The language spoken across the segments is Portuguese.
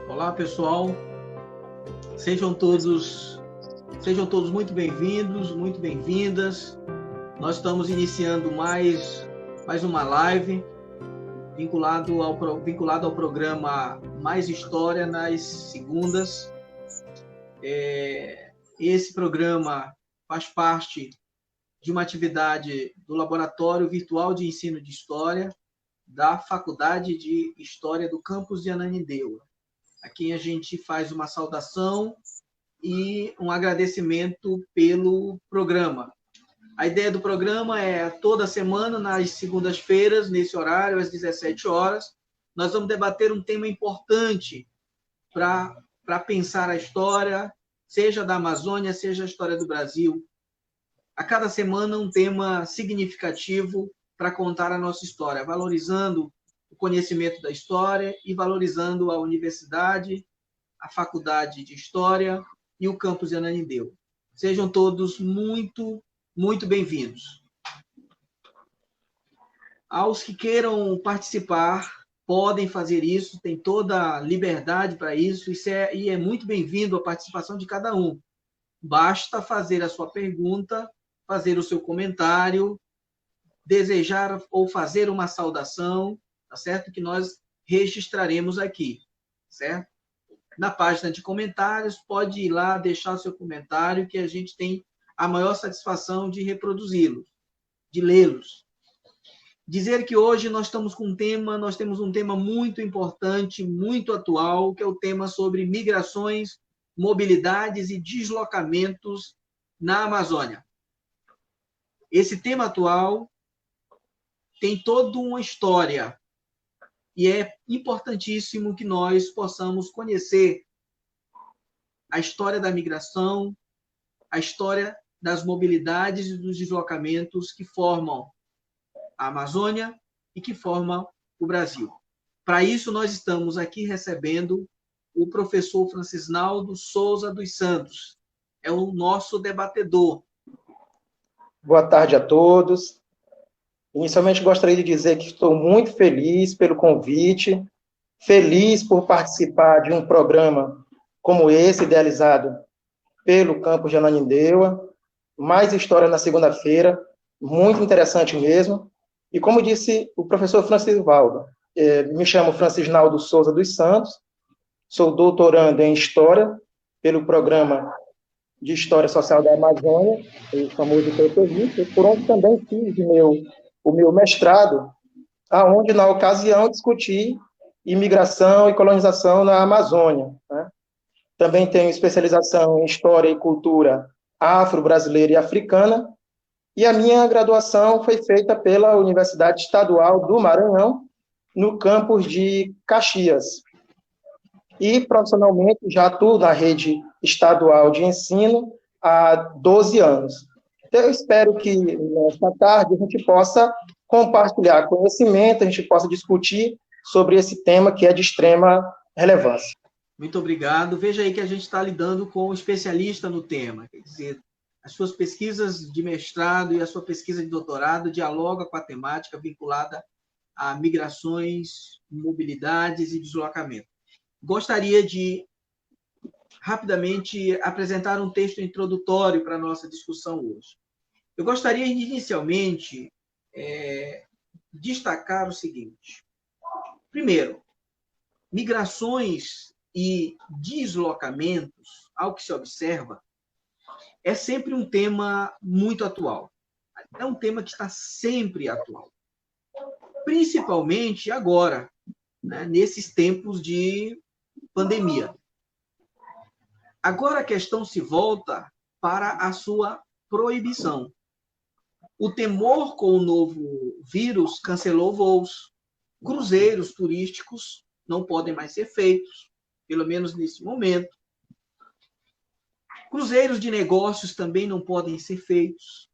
Olá, pessoal. Sejam todos muito bem-vindos, muito bem-vindas. Nós estamos iniciando mais uma live vinculado ao programa Mais História nas segundas. Esse programa faz parte de uma atividade do Laboratório Virtual de Ensino de História da Faculdade de História do Campus de Ananindeua. Aqui a gente faz uma saudação e um agradecimento pelo programa. A ideia do programa é toda semana, nas segundas-feiras, nesse horário, às 17 horas, nós vamos debater um tema importante para pensar a história, seja da Amazônia, seja a história do Brasil. A cada semana, um tema significativo para contar a nossa história, valorizando o conhecimento da história e valorizando a universidade, a faculdade de História e o campus de Ananindeua. Sejam todos muito, muito bem-vindos. Aos que queiram participar, podem fazer isso, tem toda a liberdade para isso, e é muito bem-vindo a participação de cada um. Basta fazer a sua pergunta, fazer o seu comentário, desejar ou fazer uma saudação, tá certo? Que nós registraremos aqui, certo? Na página de comentários, pode ir lá, deixar o seu comentário, que a gente tem a maior satisfação de reproduzi-los, de lê-los. Dizer que hoje nós temos um tema muito importante, muito atual, que é o tema sobre migrações, mobilidades e deslocamentos na Amazônia. Esse tema atual tem toda uma história, e é importantíssimo que nós possamos conhecer a história da migração, a história das mobilidades e dos deslocamentos que formam a Amazônia e que formam o Brasil. Para isso, nós estamos aqui recebendo o professor Francisnaldo Souza dos Santos. É o nosso debatedor. Boa tarde a todos. Inicialmente, gostaria de dizer que estou muito feliz pelo convite, feliz por participar de um programa como esse, idealizado pelo campus de Ananindeua, Mais História na segunda-feira, muito interessante mesmo. E como disse o professor Francisvaldo, me chamo Francisnaldo Souza dos Santos, sou doutorando em História pelo programa de História Social da Amazônia, o famoso PPI, por onde também fiz o meu mestrado, aonde, na ocasião, discuti imigração e colonização na Amazônia, né? Também tenho especialização em História e Cultura afro-brasileira e africana, e a minha graduação foi feita pela Universidade Estadual do Maranhão, no campus de Caxias. E, profissionalmente, já atuo na rede estadual de ensino há 12 anos. Então, eu espero que, nesta tarde, a gente possa compartilhar conhecimento, a gente possa discutir sobre esse tema que é de extrema relevância. Muito obrigado. Veja aí que a gente está lidando com um especialista no tema, quer dizer, as suas pesquisas de mestrado e a sua pesquisa de doutorado dialogam com a temática vinculada a migrações, mobilidades e deslocamento. Gostaria de, rapidamente, apresentar um texto introdutório para a nossa discussão hoje. Eu gostaria, inicialmente, destacar o seguinte. Primeiro, migrações e deslocamentos, ao que se observa, é sempre um tema muito atual. É um tema que está sempre atual. Principalmente agora, né, nesses tempos de pandemia. Agora a questão se volta para a sua proibição. O temor com o novo vírus cancelou voos. Cruzeiros turísticos não podem mais ser feitos, pelo menos nesse momento. Cruzeiros de negócios também não podem ser feitos.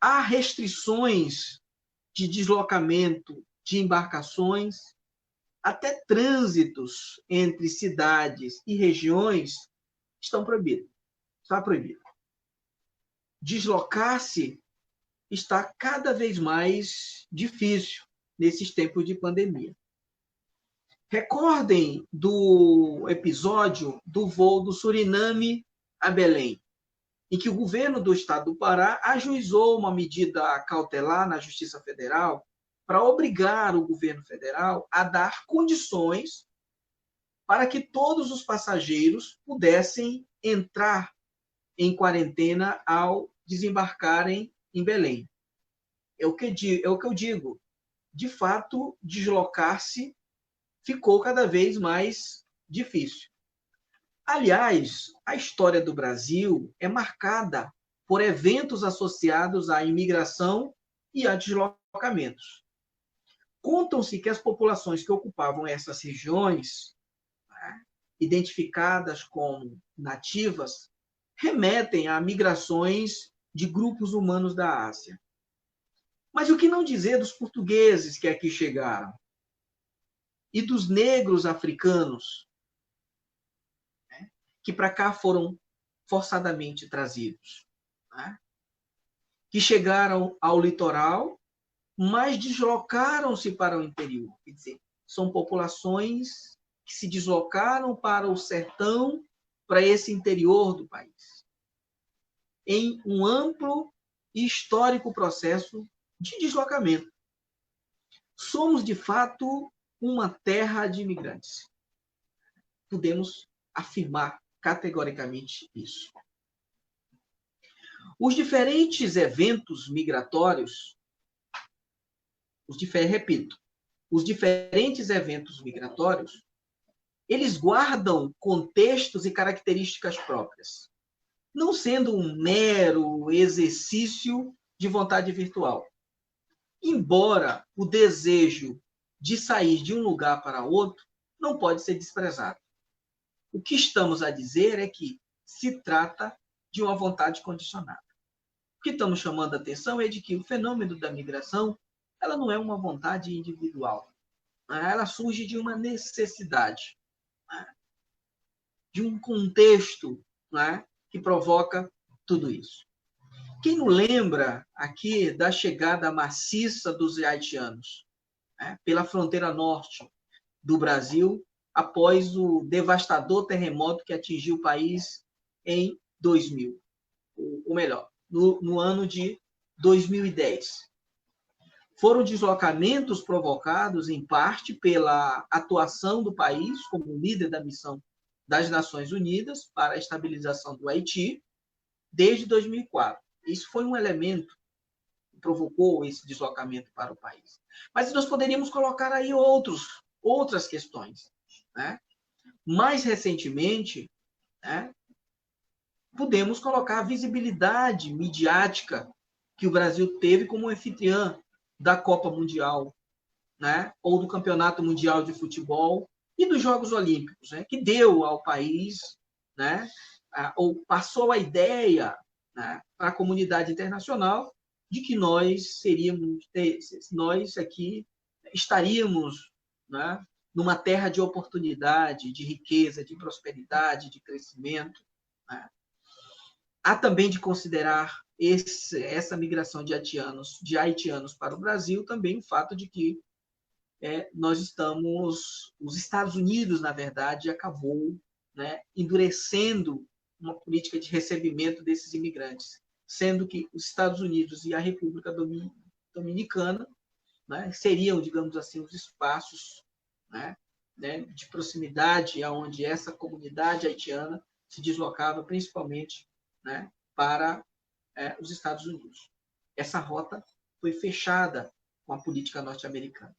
Há restrições de deslocamento de embarcações, até trânsitos entre cidades e regiões estão proibidos. Está proibido. deslocar-se está cada vez mais difícil nesses tempos de pandemia. Recordem do episódio do voo do Suriname a Belém, em que o governo do estado do Pará ajuizou uma medida cautelar na Justiça Federal para obrigar o governo federal a dar condições para que todos os passageiros pudessem entrar em quarentena ao desembarcarem em Belém. É o que eu digo. De fato, deslocar-se ficou cada vez mais difícil. Aliás, a história do Brasil é marcada por eventos associados à imigração e a deslocamentos. Contam-se que as populações que ocupavam essas regiões, né, identificadas como nativas, remetem a migrações de grupos humanos da Ásia. Mas o que não dizer dos portugueses que aqui chegaram? E dos negros africanos, né, que para cá foram forçadamente trazidos, né, que chegaram ao litoral, mas deslocaram-se para o interior. Quer dizer, são populações que se deslocaram para o sertão, para esse interior do país, em um amplo e histórico processo de deslocamento. Somos, de fato, uma terra de imigrantes. Podemos afirmar categoricamente isso. Os diferentes eventos migratórios, os diferentes eventos migratórios, eles guardam contextos e características próprias, não sendo um mero exercício de vontade virtual. Embora o desejo de sair de um lugar para outro não pode ser desprezado. O que estamos a dizer é que se trata de uma vontade condicionada. O que estamos chamando a atenção é de que o fenômeno da migração, ela não é uma vontade individual. Ela surge de uma necessidade, de um contexto, que provoca tudo isso. Quem não lembra aqui da chegada maciça dos haitianos, pela fronteira norte do Brasil, após o devastador terremoto que atingiu o país em 2000, ou melhor, no ano de 2010. Foram deslocamentos provocados, em parte, pela atuação do país como líder da missão das Nações Unidas para a estabilização do Haiti, desde 2004. Isso foi um elemento que provocou esse deslocamento para o país. Mas nós poderíamos colocar aí outras questões, né? Mais recentemente, né, podemos colocar a visibilidade midiática que o Brasil teve como anfitriã da Copa Mundial, né, ou do Campeonato Mundial de Futebol e dos Jogos Olímpicos, né, que deu ao país, né, ou passou a ideia, né, para a comunidade internacional de que nós aqui estaríamos, né, numa terra de oportunidade, de riqueza, de prosperidade, de crescimento, né. Há também de considerar essa migração de haitianos para o Brasil também o fato de que os Estados Unidos, na verdade, acabou, né, endurecendo uma política de recebimento desses imigrantes, sendo que os Estados Unidos e a República Dominicana, né, seriam, digamos assim, os espaços, né, de proximidade aonde essa comunidade haitiana se deslocava, principalmente, né, para os Estados Unidos. Essa rota foi fechada com a política norte-americana.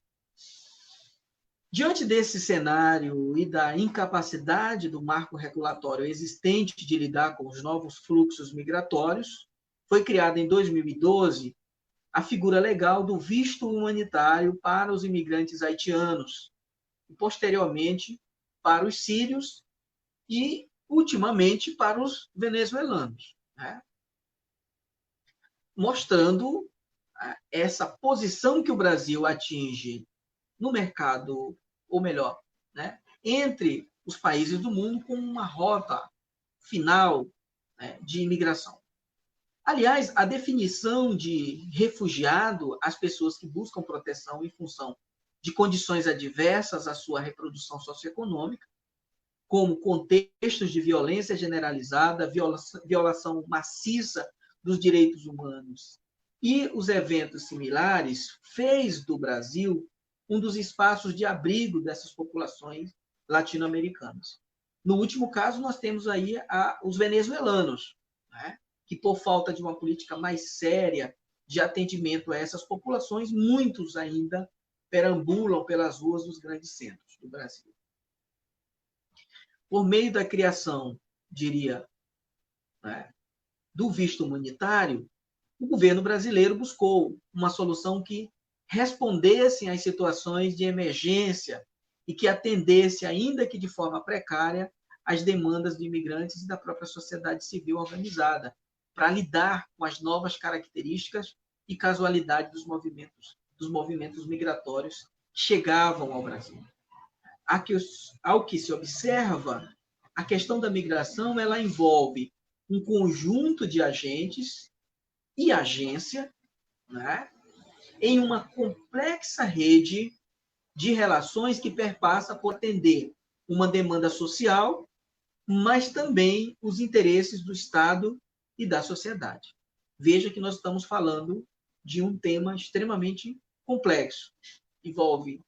Diante desse cenário e da incapacidade do marco regulatório existente de lidar com os novos fluxos migratórios, foi criada em 2012 a figura legal do visto humanitário para os imigrantes haitianos, e posteriormente para os sírios e, ultimamente, para os venezuelanos, né? Mostrando essa posição que o Brasil atinge no mercado, ou melhor, né, entre os países do mundo, com uma rota final, né, de imigração. Aliás, a definição de refugiado, as pessoas que buscam proteção em função de condições adversas à sua reprodução socioeconômica, como contextos de violência generalizada, violação maciça dos direitos humanos e os eventos similares, fez do Brasil um dos espaços de abrigo dessas populações latino-americanas. No último caso, nós temos aí os venezuelanos, né, que, por falta de uma política mais séria de atendimento a essas populações, muitos ainda perambulam pelas ruas dos grandes centros do Brasil. Por meio da criação, diria, né, do visto humanitário, o governo brasileiro buscou uma solução que respondesse às situações de emergência e que atendesse, ainda que de forma precária, às demandas de imigrantes e da própria sociedade civil organizada, para lidar com as novas características e casualidade dos movimentos migratórios que chegavam ao Brasil. Ao que se observa, a questão da migração ela envolve um conjunto de agentes e agência, né, em uma complexa rede de relações que perpassa por atender uma demanda social, mas também os interesses do Estado e da sociedade. Veja que nós estamos falando de um tema extremamente complexo. Envolve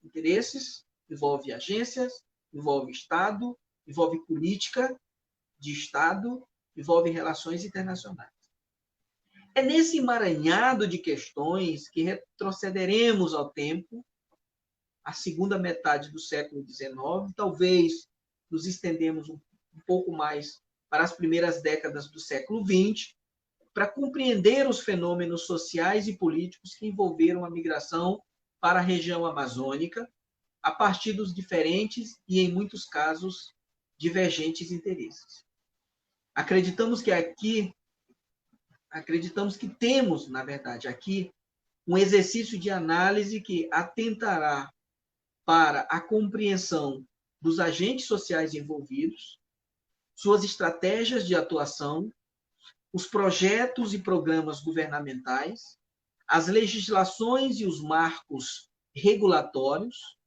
interesses, envolve agências, envolve Estado, envolve política de Estado, envolve relações internacionais. É nesse emaranhado de questões que retrocederemos ao tempo, a segunda metade do século XIX, talvez nos estendemos um pouco mais para as primeiras décadas do século XX, para compreender os fenômenos sociais e políticos que envolveram a migração para a região amazônica, a partir dos diferentes e, em muitos casos, divergentes interesses. Acreditamos que temos, na verdade, aqui, um exercício de análise que atentará para a compreensão dos agentes sociais envolvidos, suas estratégias de atuação, os projetos e programas governamentais, as legislações e os marcos regulatórios,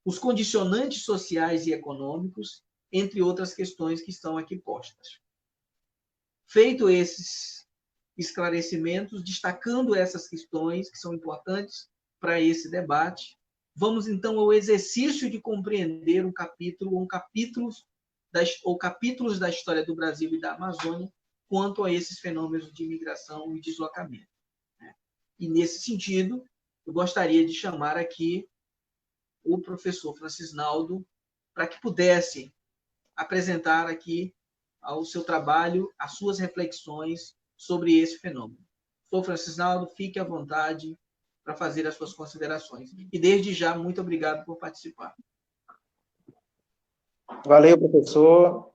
os condicionantes sociais e econômicos, entre outras questões que estão aqui postas. Feito esses esclarecimentos, destacando essas questões que são importantes para esse debate, vamos então ao exercício de compreender um capítulo ou capítulos da história do Brasil e da Amazônia quanto a esses fenômenos de imigração e deslocamento. E, nesse sentido, eu gostaria de chamar aqui o professor Francisnaldo para que pudesse apresentar aqui ao seu trabalho as suas reflexões sobre esse fenômeno. Professor Francisnaldo, fique à vontade para fazer as suas considerações. E, desde já, muito obrigado por participar. Valeu, professor.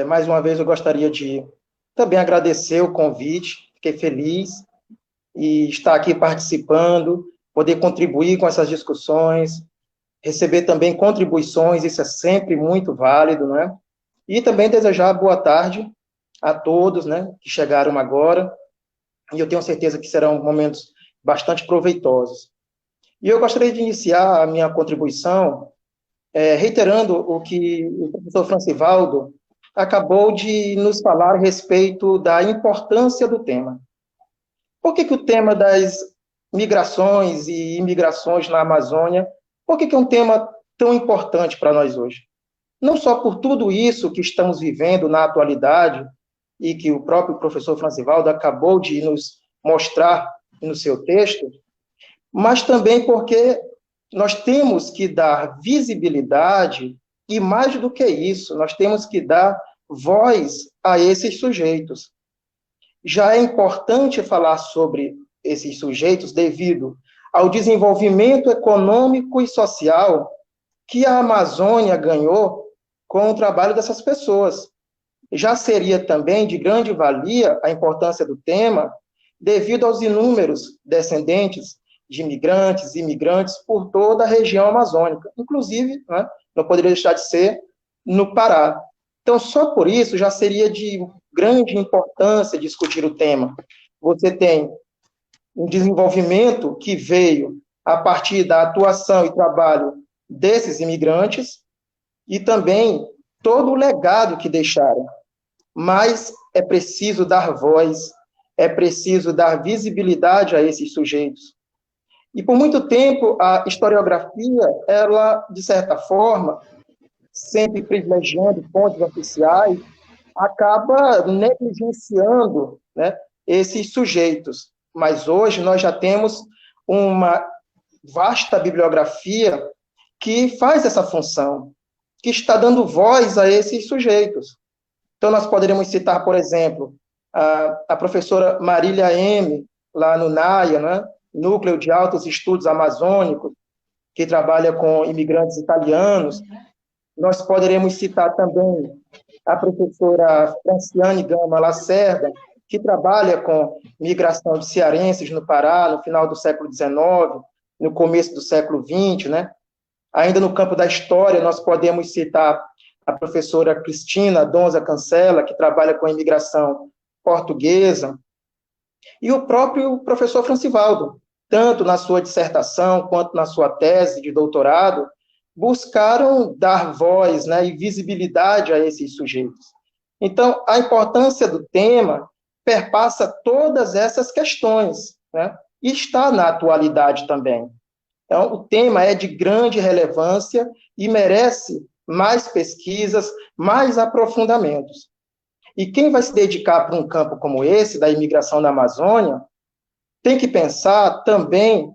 Mais uma vez, eu gostaria de também agradecer o convite. Fiquei feliz e estar aqui participando, poder contribuir com essas discussões, receber também contribuições, isso é sempre muito válido, né? E também desejar boa tarde a todos, né, que chegaram agora, e eu tenho certeza que serão momentos bastante proveitosos. E eu gostaria de iniciar a minha contribuição reiterando o que o professor Francivaldo acabou de nos falar a respeito da importância do tema. Por que o tema das migrações e imigrações na Amazônia, por que é um tema tão importante para nós hoje? Não só por tudo isso que estamos vivendo na atualidade, e que o próprio professor Francivaldo acabou de nos mostrar no seu texto, mas também porque nós temos que dar visibilidade, e mais do que isso, nós temos que dar voz a esses sujeitos. Já é importante falar sobre esses sujeitos devido ao desenvolvimento econômico e social que a Amazônia ganhou com o trabalho dessas pessoas. Já seria também de grande valia a importância do tema devido aos inúmeros descendentes de imigrantes e imigrantes por toda a região amazônica, inclusive, né, não poderia deixar de ser no Pará. Então, só por isso já seria de grande importância discutir o tema. Você tem um desenvolvimento que veio a partir da atuação e trabalho desses imigrantes e também todo o legado que deixaram. Mas é preciso dar voz, é preciso dar visibilidade a esses sujeitos. E por muito tempo a historiografia, ela, de certa forma, sempre privilegiando fontes oficiais, acaba negligenciando, né, esses sujeitos. Mas hoje nós já temos uma vasta bibliografia que faz essa função, que está dando voz a esses sujeitos. Então, nós poderíamos citar, por exemplo, a professora Marília M., lá no NAIA, né, Núcleo de Altos Estudos Amazônicos, que trabalha com imigrantes italianos. Nós poderíamos citar também a professora Franciane Gama Lacerda, que trabalha com migração de cearenses no Pará, no final do século XIX, no começo do século XX, né? Ainda no campo da história, nós podemos citar a professora Cristina Donza Cancela, que trabalha com a imigração portuguesa, e o próprio professor Francivaldo, tanto na sua dissertação quanto na sua tese de doutorado, buscaram dar voz, né, e visibilidade a esses sujeitos. Então, a importância do tema perpassa todas essas questões, né, e está na atualidade também. Então, o tema é de grande relevância e merece mais pesquisas, mais aprofundamentos. E quem vai se dedicar para um campo como esse, da imigração na Amazônia, tem que pensar também,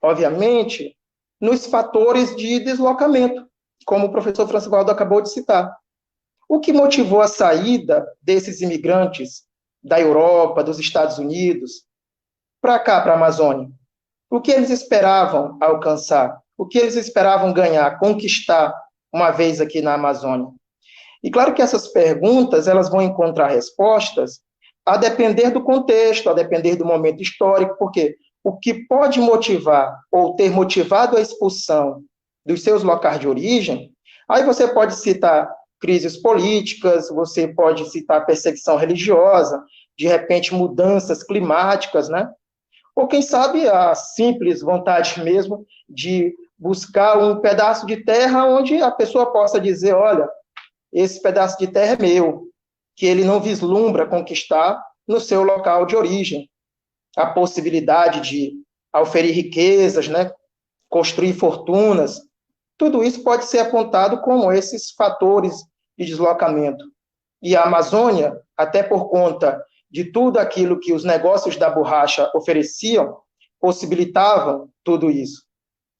obviamente, nos fatores de deslocamento, como o professor Francivaldo acabou de citar. O que motivou a saída desses imigrantes da Europa, dos Estados Unidos, para cá, para a Amazônia? O que eles esperavam alcançar? O que eles esperavam ganhar, conquistar uma vez aqui na Amazônia? E claro que essas perguntas, elas vão encontrar respostas a depender do contexto, a depender do momento histórico, porque o que pode motivar ou ter motivado a expulsão dos seus locais de origem, aí você pode citar crises políticas, você pode citar perseguição religiosa, de repente mudanças climáticas, né? Ou quem sabe a simples vontade mesmo de buscar um pedaço de terra onde a pessoa possa dizer, olha, esse pedaço de terra é meu, que ele não vislumbra conquistar no seu local de origem. A possibilidade de auferir riquezas, né, construir fortunas, tudo isso pode ser apontado como esses fatores de deslocamento. E a Amazônia, até por conta de tudo aquilo que os negócios da borracha ofereciam, possibilitavam tudo isso.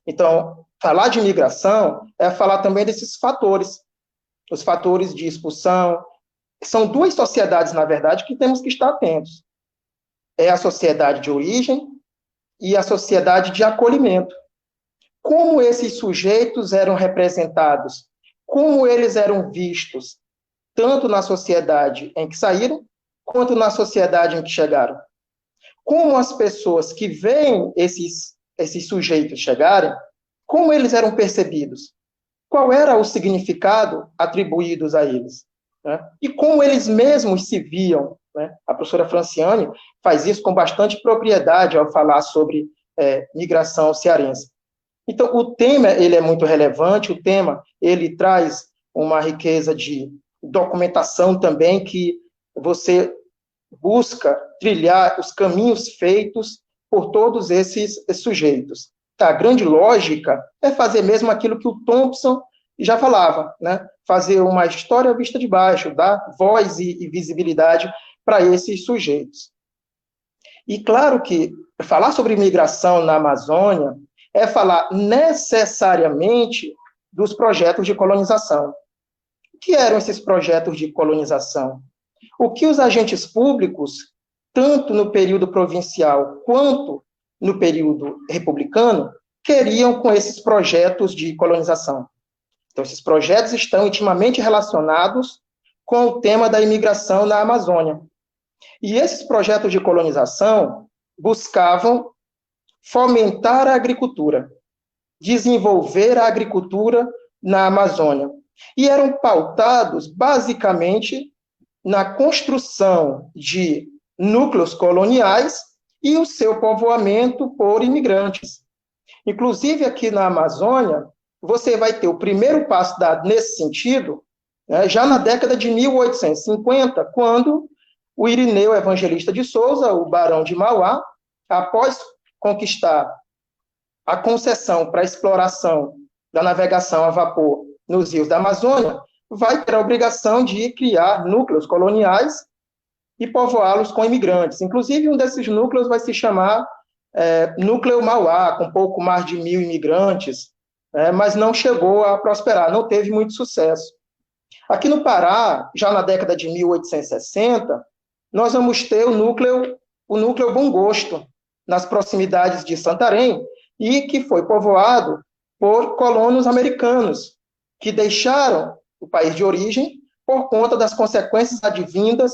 Então, falar de imigração é falar também desses fatores, os fatores de expulsão. São duas sociedades, na verdade, que temos que estar atentos. É a sociedade de origem e a sociedade de acolhimento. Como esses sujeitos eram representados, como eles eram vistos, tanto na sociedade em que saíram, quanto na sociedade em que chegaram. Como as pessoas que veem esses sujeitos chegarem, como eles eram percebidos, qual era o significado atribuídos a eles, né? E como eles mesmos se viam, né? A professora Franciane faz isso com bastante propriedade ao falar sobre migração cearense. Então, o tema ele é muito relevante, o tema ele traz uma riqueza de documentação também que você busca trilhar os caminhos feitos por todos esses sujeitos. A grande lógica é fazer mesmo aquilo que o Thompson já falava, né? Fazer uma história vista de baixo, dar voz e visibilidade para esses sujeitos. E claro que falar sobre imigração na Amazônia é falar necessariamente dos projetos de colonização. O que eram esses projetos de colonização? O que os agentes públicos, tanto no período provincial quanto no período republicano, queriam com esses projetos de colonização? Então, esses projetos estão intimamente relacionados com o tema da imigração na Amazônia. E esses projetos de colonização buscavam fomentar a agricultura, desenvolver a agricultura na Amazônia, e eram pautados, basicamente, na construção de núcleos coloniais e o seu povoamento por imigrantes. Inclusive, aqui na Amazônia, você vai ter o primeiro passo dado nesse sentido, né, já na década de 1850, quando o Irineu Evangelista de Souza, o Barão de Mauá, após conquistar a concessão para a exploração da navegação a vapor nos rios da Amazônia, vai ter a obrigação de criar núcleos coloniais e povoá-los com imigrantes. Inclusive, um desses núcleos vai se chamar Núcleo Mauá, com pouco mais de 1.000 imigrantes, mas não chegou a prosperar, não teve muito sucesso. Aqui no Pará, já na década de 1860, nós vamos ter o núcleo Bom Gosto, nas proximidades de Santarém, e que foi povoado por colonos americanos, que deixaram o país de origem por conta das consequências advindas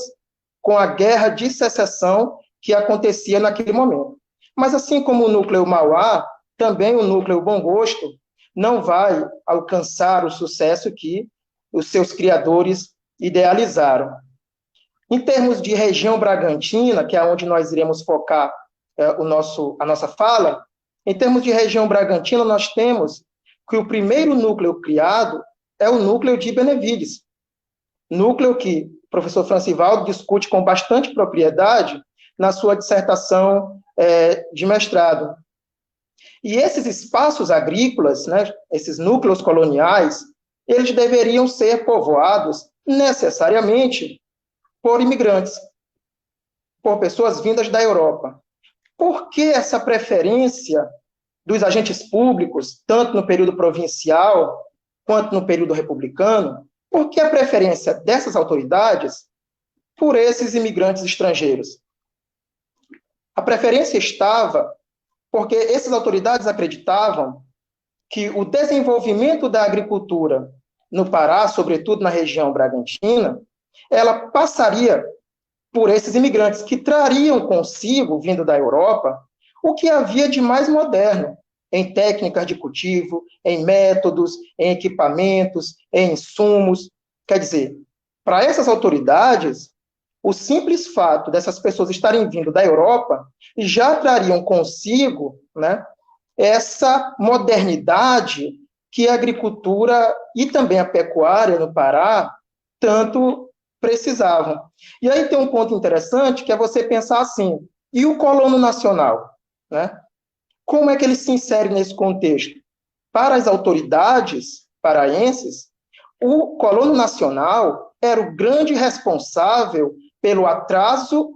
com a guerra de secessão que acontecia naquele momento. Mas assim como o núcleo Mauá, também o núcleo Bom Gosto não vai alcançar o sucesso que os seus criadores idealizaram. Em termos de região Bragantina, que é onde nós iremos focar a nossa fala, em termos de região Bragantina, nós temos que o primeiro núcleo criado é o núcleo de Benevides, núcleo que o professor Francivaldo discute com bastante propriedade na sua dissertação de mestrado. E esses espaços agrícolas, né, esses núcleos coloniais, eles deveriam ser povoados necessariamente por imigrantes, por pessoas vindas da Europa. Por que essa preferência dos agentes públicos, tanto no período provincial quanto no período republicano? Por que a preferência dessas autoridades por esses imigrantes estrangeiros? A preferência estava porque essas autoridades acreditavam que o desenvolvimento da agricultura no Pará, sobretudo na região Bragantina, ela passaria por esses imigrantes que trariam consigo, vindo da Europa, o que havia de mais moderno em técnicas de cultivo, em métodos, em equipamentos, em insumos. Quer dizer, para essas autoridades, o simples fato dessas pessoas estarem vindo da Europa já trariam consigo, né, essa modernidade que a agricultura e também a pecuária no Pará tanto precisavam. E aí tem um ponto interessante, que é você pensar assim, e o colono nacional? Né? Como é que ele se insere nesse contexto? Para as autoridades paraenses, o colono nacional era o grande responsável pelo atraso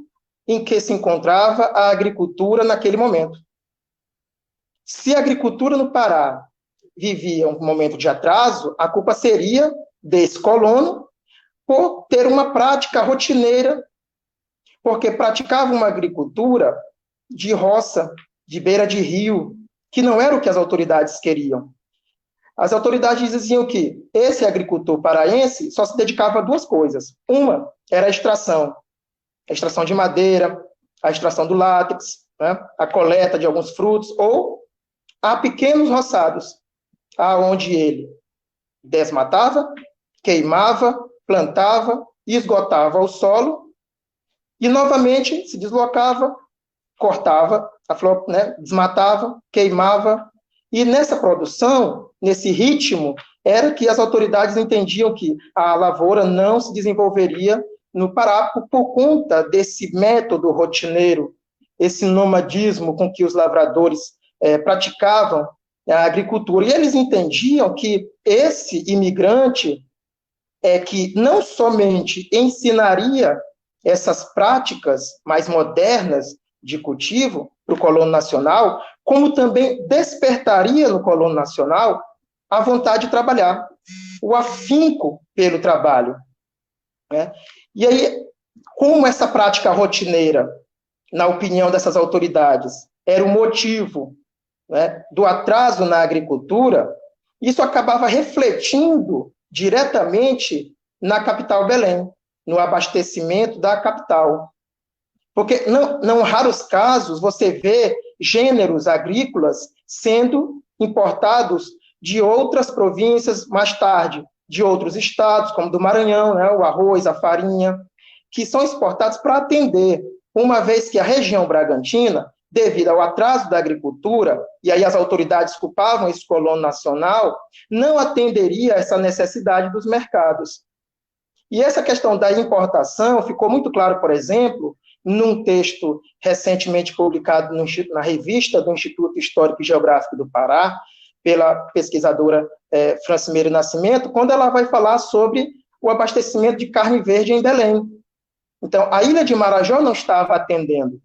em que se encontrava a agricultura naquele momento. Se a agricultura no Pará vivia um momento de atraso, a culpa seria desse colono por ter uma prática rotineira, porque praticava uma agricultura de roça, de beira de rio, que não era o que as autoridades queriam. As autoridades diziam que esse agricultor paraense só se dedicava a duas coisas. Uma era a extração de madeira, a extração do látex, né, a coleta de alguns frutos, ou a pequenos roçados, aonde ele desmatava, queimava, plantava e esgotava o solo, e novamente se deslocava, cortava a flor, né, desmatava, queimava, e nessa produção, nesse ritmo, era que as autoridades entendiam que a lavoura não se desenvolveria no Pará por conta desse método rotineiro, esse nomadismo com que os lavradores praticavam a agricultura. E eles entendiam que esse imigrante que não somente ensinaria essas práticas mais modernas de cultivo para o colono nacional, como também despertaria no colono nacional a vontade de trabalhar, o afinco pelo trabalho. Né? E aí, como essa prática rotineira, na opinião dessas autoridades, era o motivo, né, do atraso na agricultura, isso acabava refletindo diretamente na capital Belém, no abastecimento da capital. Porque, não raros casos, você vê gêneros agrícolas sendo importados de outras províncias mais tarde, de outros estados, como do Maranhão, né, o arroz, a farinha, que são exportados para atender, uma vez que a região Bragantina, devido ao atraso da agricultura, e aí as autoridades culpavam esse colono nacional, não atenderia essa necessidade dos mercados. E essa questão da importação ficou muito claro, por exemplo, num texto recentemente publicado na revista do Instituto Histórico e Geográfico do Pará, pela pesquisadora Francimeire Nascimento, quando ela vai falar sobre o abastecimento de carne verde em Belém. Então, a ilha de Marajó não estava atendendo.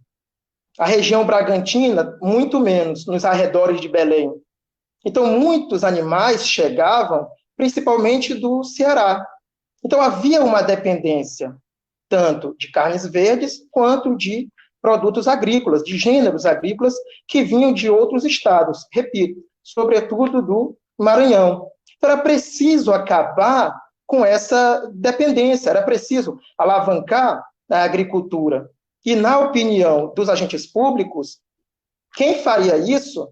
A região Bragantina, muito menos, nos arredores de Belém. Então, muitos animais chegavam, principalmente do Ceará. Então, havia uma dependência, tanto de carnes verdes, quanto de produtos agrícolas, de gêneros agrícolas, que vinham de outros estados, repito, sobretudo do Maranhão. Então, era preciso acabar com essa dependência, era preciso alavancar a agricultura. E, na opinião dos agentes públicos, quem faria isso,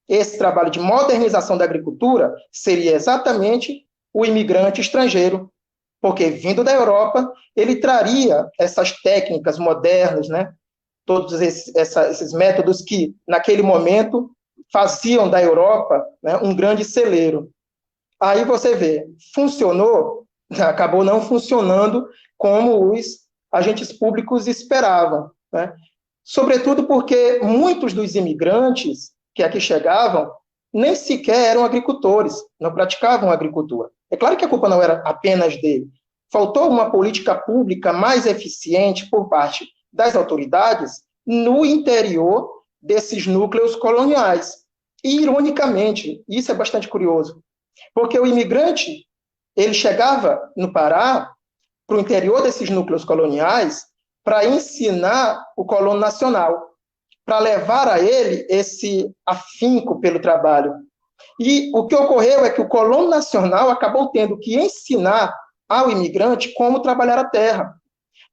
esse trabalho de modernização da agricultura, seria exatamente o imigrante estrangeiro, porque, vindo da Europa, ele traria essas técnicas modernas, né? Todos esses métodos que, naquele momento, faziam da Europa, né, um grande celeiro. Aí você vê, funcionou, acabou não funcionando como os agentes públicos esperavam, né? Sobretudo porque muitos dos imigrantes que aqui chegavam nem sequer eram agricultores, não praticavam agricultura. É claro que a culpa não era apenas dele. Faltou uma política pública mais eficiente por parte das autoridades no interior desses núcleos coloniais. E, ironicamente, isso é bastante curioso, porque o imigrante, ele chegava no Pará, para o interior desses núcleos coloniais, para ensinar o colono nacional, para levar a ele esse afinco pelo trabalho. E o que ocorreu é que o colono nacional acabou tendo que ensinar ao imigrante como trabalhar a terra,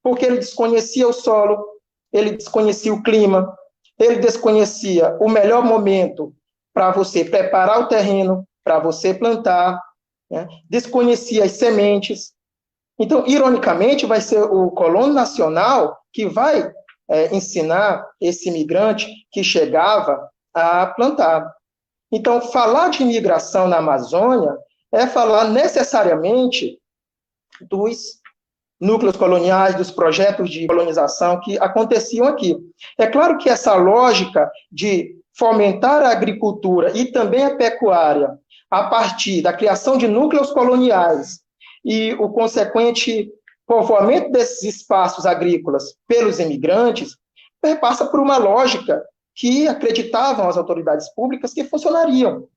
porque ele desconhecia o solo, ele desconhecia o clima, ele desconhecia o melhor momento para você preparar o terreno, para você plantar, né? Desconhecia as sementes. Então, ironicamente, vai ser o colono nacional que vai ensinar esse imigrante que chegava a plantar. Então, falar de imigração na Amazônia é falar necessariamente dos núcleos coloniais, dos projetos de colonização que aconteciam aqui. É claro que essa lógica de fomentar a agricultura e também a pecuária a partir da criação de núcleos coloniais e o consequente povoamento desses espaços agrícolas pelos imigrantes passa por uma lógica que acreditavam as autoridades públicas que funcionariam.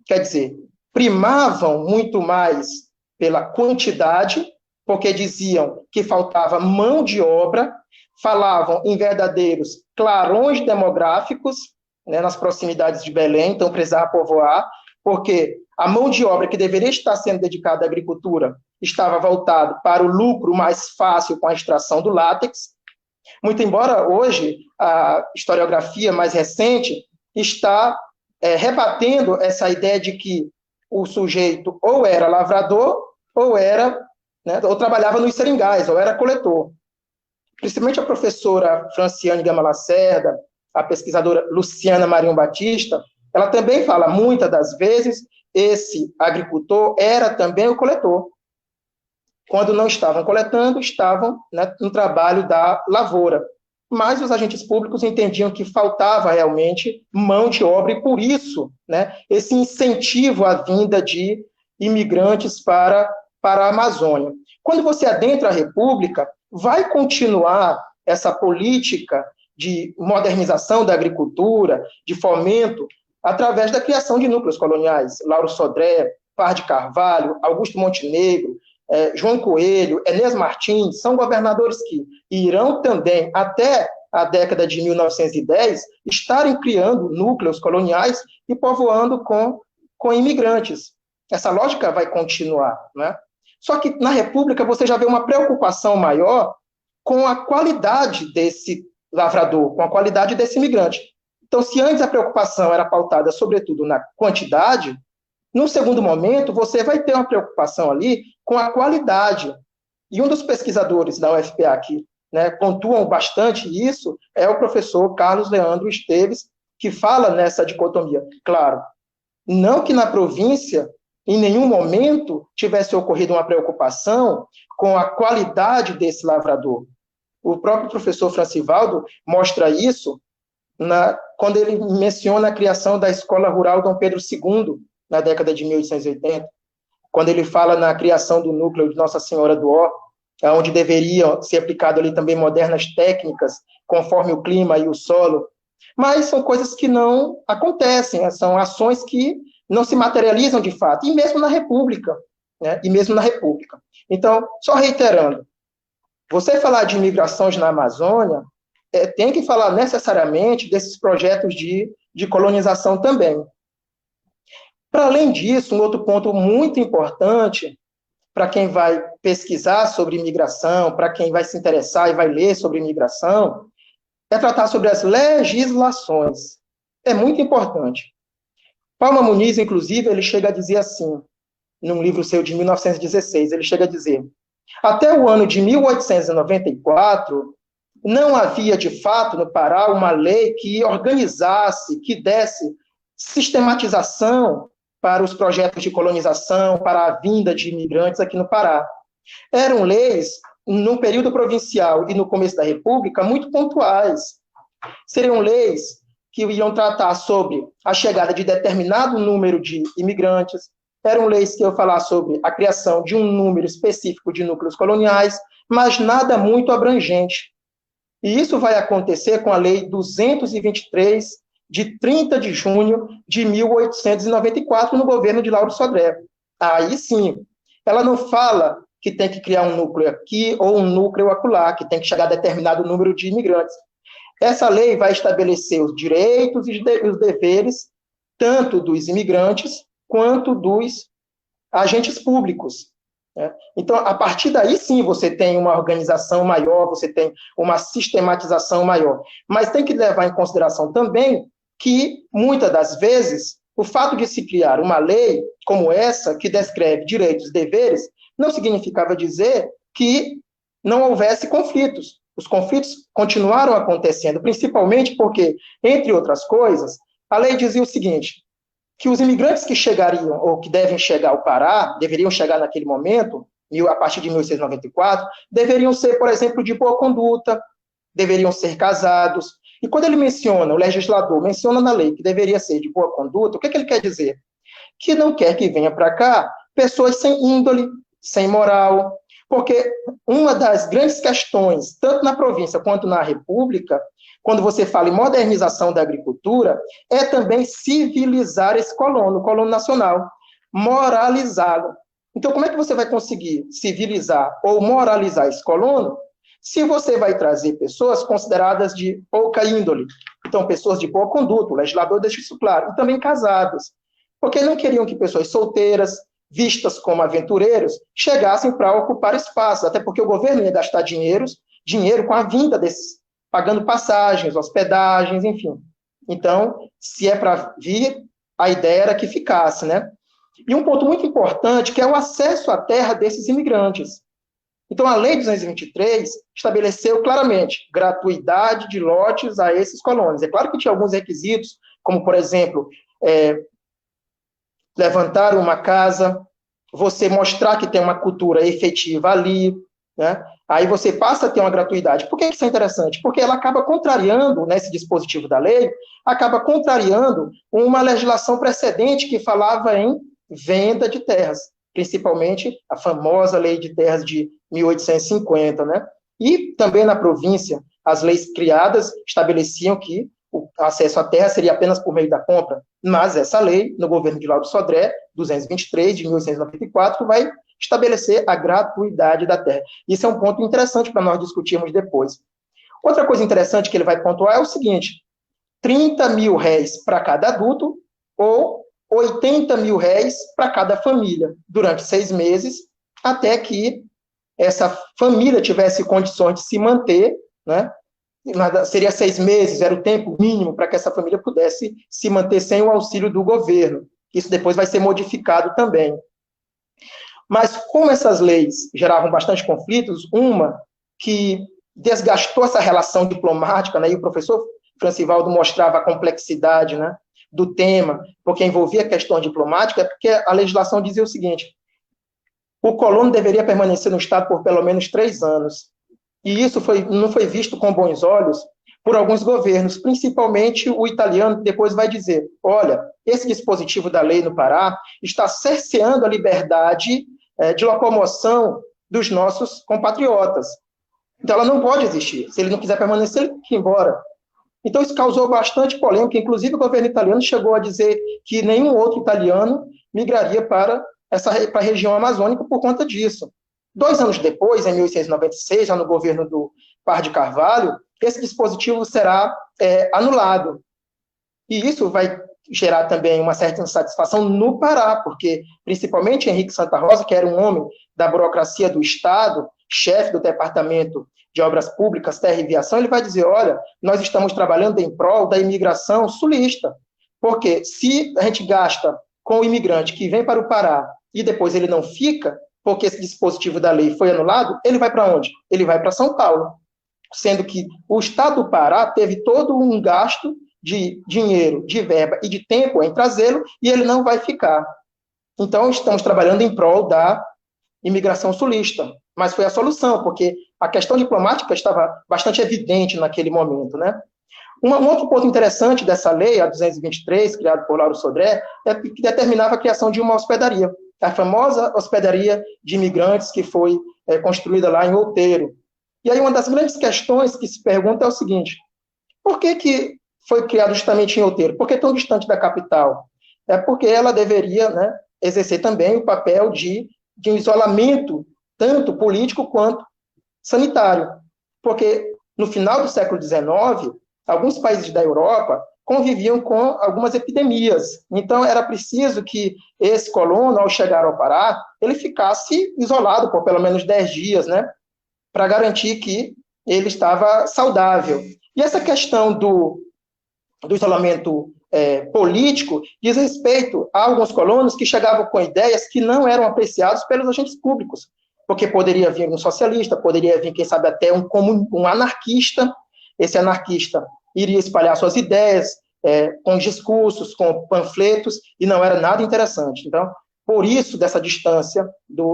Quer dizer, primavam muito mais pela quantidade, porque diziam que faltava mão de obra, falavam em verdadeiros clarões demográficos, né, nas proximidades de Belém, então precisava povoar, porque a mão de obra que deveria estar sendo dedicada à agricultura estava voltada para o lucro mais fácil com a extração do látex, muito embora hoje a historiografia mais recente está rebatendo essa ideia de que o sujeito ou era lavrador ou era, né, ou trabalhava nos seringais, ou era coletor. Principalmente a professora Franciane Gama Lacerda, a pesquisadora Luciana Marinho Batista, ela também fala, muitas das vezes, esse agricultor era também o coletor. Quando não estavam coletando, estavam, né, no trabalho da lavoura. Mas os agentes públicos entendiam que faltava realmente mão de obra e, por isso, né, esse incentivo à vinda de imigrantes para a Amazônia. Quando você adentra a República, vai continuar essa política de modernização da agricultura, de fomento, através da criação de núcleos coloniais. Lauro Sodré, Paz de Carvalho, Augusto Montenegro, João Coelho, Enéas Martins, são governadores que irão também, até a década de 1910, estarem criando núcleos coloniais e povoando com imigrantes. Essa lógica vai continuar, né? Só que na República você já vê uma preocupação maior com a qualidade desse lavrador, com a qualidade desse imigrante. Então, se antes a preocupação era pautada, sobretudo, na quantidade, No segundo momento, você vai ter uma preocupação ali com a qualidade. E um dos pesquisadores da UFPA que, né, pontuam bastante isso é o professor Carlos Leandro Esteves, que fala nessa dicotomia. Claro, não que na província, em nenhum momento, tivesse ocorrido uma preocupação com a qualidade desse lavrador. O próprio professor Francivaldo mostra isso quando ele menciona a criação da Escola Rural Dom Pedro II, na década de 1880, quando ele fala na criação do núcleo de Nossa Senhora do Ó, onde deveriam ser aplicadas ali também modernas técnicas, conforme o clima e o solo. Mas são coisas que não acontecem, são ações que não se materializam de fato, e mesmo na República, né? E mesmo na República. Então, só reiterando, você falar de imigrações na Amazônia, tem que falar necessariamente desses projetos de colonização também. Para além disso, um outro ponto muito importante para quem vai pesquisar sobre imigração, para quem vai se interessar e vai ler sobre imigração, é tratar sobre as legislações. É muito importante. Palma Muniz, inclusive, ele chega a dizer assim, num livro seu de 1916, ele chega a dizer: até o ano de 1894, não havia, de fato, no Pará, uma lei que organizasse, que desse sistematização para os projetos de colonização, para a vinda de imigrantes aqui no Pará. Eram leis, no período provincial e no começo da República, muito pontuais. Seriam leis que iam tratar sobre a chegada de determinado número de imigrantes, eram leis que iam falar sobre a criação de um número específico de núcleos coloniais, mas nada muito abrangente. E isso vai acontecer com a Lei 223, de 30 de junho de 1894, no governo de Lauro Sodré. Aí sim, ela não fala que tem que criar um núcleo aqui ou um núcleo acolá, que tem que chegar a determinado número de imigrantes. Essa lei vai estabelecer os direitos e os deveres, tanto dos imigrantes quanto dos agentes públicos. Né? Então, a partir daí, sim, você tem uma organização maior, você tem uma sistematização maior. Mas tem que levar em consideração também que, muitas das vezes, o fato de se criar uma lei como essa, que descreve direitos e deveres, não significava dizer que não houvesse conflitos. Os conflitos continuaram acontecendo, principalmente porque, entre outras coisas, a lei dizia o seguinte, que os imigrantes que chegariam, ou que devem chegar ao Pará, deveriam chegar naquele momento, a partir de 1694, deveriam ser, por exemplo, de boa conduta, deveriam ser casados. E quando ele menciona, o legislador menciona na lei que deveria ser de boa conduta, o que ele quer dizer? Que não quer que venha para cá pessoas sem índole, sem moral, porque uma das grandes questões, tanto na província quanto na República, quando você fala em modernização da agricultura, é também civilizar esse colono, o colono nacional, moralizá-lo. Então, como é que você vai conseguir civilizar ou moralizar esse colono se você vai trazer pessoas consideradas de pouca índole? Então, pessoas de boa conduta, o legislador deixa isso claro, e também casadas, porque não queriam que pessoas solteiras, vistas como aventureiros, chegassem para ocupar espaços, até porque o governo ia gastar dinheiro com a vinda desses, pagando passagens, hospedagens, enfim. Então, se é para vir, a ideia era que ficasse, né? E um ponto muito importante, que é o acesso à terra desses imigrantes. Então, a Lei 223 estabeleceu claramente gratuidade de lotes a esses colonos. É claro que tinha alguns requisitos, como, por exemplo, levantar uma casa, você mostrar que tem uma cultura efetiva ali, né? Aí você passa a ter uma gratuidade. Por que isso é interessante? Porque ela acaba contrariando, nesse dispositivo da lei, acaba contrariando uma legislação precedente que falava em venda de terras, principalmente a famosa Lei de Terras de 1850, né? E também na província, as leis criadas estabeleciam que o acesso à terra seria apenas por meio da compra, mas essa lei, no governo de Lauro Sodré, 223, de 1894, vai estabelecer a gratuidade da terra. Isso é um ponto interessante para nós discutirmos depois. Outra coisa interessante que ele vai pontuar é o seguinte: 30 mil réis para cada adulto ou 80 mil réis para cada família, durante 6 meses, até que essa família tivesse condições de se manter, né? Seria 6 meses, era o tempo mínimo para que essa família pudesse se manter sem o auxílio do governo. Isso depois vai ser modificado também. Mas como essas leis geravam bastante conflitos, uma que desgastou essa relação diplomática, né, e o professor Francivaldo mostrava a complexidade, né, do tema, porque envolvia questão diplomática, é porque a legislação dizia o seguinte: o colono deveria permanecer no Estado por pelo menos 3 anos. E isso não foi visto com bons olhos por alguns governos, principalmente o italiano, que depois vai dizer: olha, esse dispositivo da lei no Pará está cerceando a liberdade de locomoção dos nossos compatriotas. Então, ela não pode existir. Se ele não quiser permanecer, ele tem que ir embora. Então, isso causou bastante polêmica. Inclusive, o governo italiano chegou a dizer que nenhum outro italiano migraria para a região amazônica por conta disso. 2 anos depois, em 1896, já no governo do Par de Carvalho, esse dispositivo será anulado. E isso vai gerar também uma certa insatisfação no Pará, porque, principalmente, Henrique Santa Rosa, que era um homem da burocracia do Estado, chefe do Departamento de Obras Públicas, Terra e Viação, ele vai dizer: olha, nós estamos trabalhando em prol da imigração sulista, porque se a gente gasta com o imigrante que vem para o Pará e depois ele não fica, porque esse dispositivo da lei foi anulado, ele vai para onde? Ele vai para São Paulo, sendo que o Estado do Pará teve todo um gasto de dinheiro, de verba e de tempo em trazê-lo, e ele não vai ficar. Então, estamos trabalhando em prol da imigração sulista, mas foi a solução, porque a questão diplomática estava bastante evidente naquele momento, né? Um outro ponto interessante dessa lei, a 223, criada por Lauro Sodré, é que determinava a criação de uma hospedaria, a famosa hospedaria de imigrantes que foi construída lá em Outeiro. E aí uma das grandes questões que se pergunta é o seguinte: por que foi criado justamente em Outeiro? Por que tão distante da capital? É porque ela deveria, né, exercer também o papel de isolamento, tanto político quanto sanitário. Porque no final do século XIX, alguns países da Europa conviviam com algumas epidemias. Então, era preciso que esse colono, ao chegar ao Pará, ele ficasse isolado por pelo menos 10 dias, né, para garantir que ele estava saudável. E essa questão do isolamento político diz respeito a alguns colonos que chegavam com ideias que não eram apreciadas pelos agentes públicos, porque poderia vir um socialista, poderia vir, quem sabe, até um anarquista. Esse anarquista iria espalhar suas ideias com discursos, com panfletos, e não era nada interessante. Então, por isso, dessa distância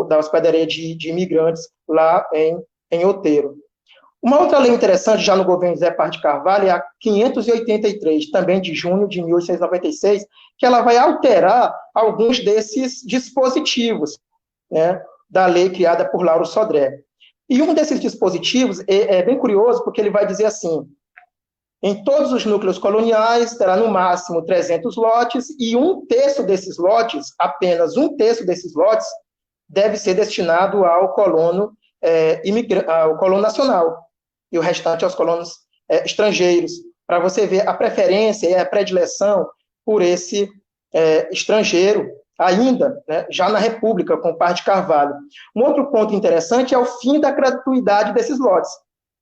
da hospedaria de imigrantes lá em Outeiro. Uma outra lei interessante, já no governo José Pardo de Carvalho, é a 583, também de junho de 1896, que ela vai alterar alguns desses dispositivos, né, da lei criada por Lauro Sodré. E um desses dispositivos é bem curioso, porque ele vai dizer assim: em todos os núcleos coloniais terá no máximo 300 lotes, e desses lotes, apenas 1/3 desses lotes, deve ser destinado ao colono nacional, e o restante aos colonos estrangeiros, para você ver a preferência e a predileção por esse estrangeiro, ainda, né, já na República, com o Par de Carvalho. Um outro ponto interessante é o fim da gratuidade desses lotes.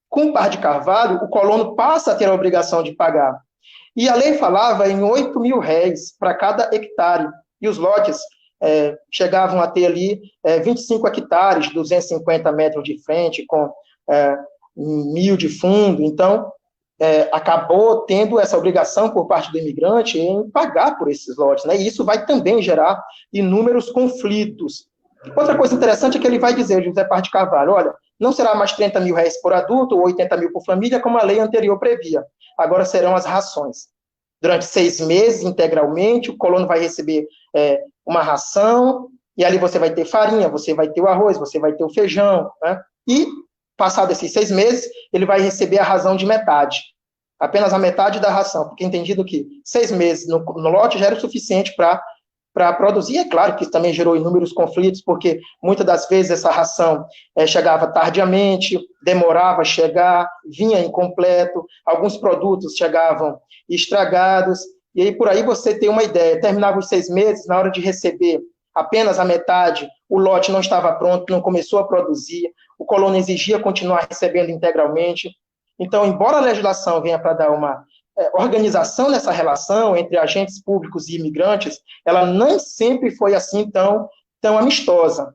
Com o Par de Carvalho, o colono passa a ter a obrigação de pagar. E a lei falava em 8 mil réis para cada hectare, e os lotes chegavam a ter ali 25 hectares, 250 metros de frente, com 1.000 de fundo. Então, acabou tendo essa obrigação por parte do imigrante em pagar por esses lotes, né? E isso vai também gerar inúmeros conflitos. Outra coisa interessante é que ele vai dizer, José Pardo de Carvalho: olha, não será mais 30 mil réis por adulto ou 80 mil por família, como a lei anterior previa. Agora serão as rações. Durante 6 meses, integralmente, o colono vai receber uma ração, e ali você vai ter farinha, você vai ter o arroz, você vai ter o feijão, né? E, passado esses 6 meses, ele vai receber a ração de metade. Apenas a metade da ração, porque entendido que 6 meses no lote já era o suficiente para produzir. É claro que isso também gerou inúmeros conflitos, porque muitas das vezes essa ração chegava tardiamente, demorava a chegar, vinha incompleto, alguns produtos chegavam estragados, e aí por aí você tem uma ideia: terminava os 6 meses, na hora de receber apenas a metade, o lote não estava pronto, não começou a produzir, o colono exigia continuar recebendo integralmente. Então, embora a legislação venha para dar uma organização dessa relação entre agentes públicos e imigrantes, ela nem sempre foi assim tão amistosa.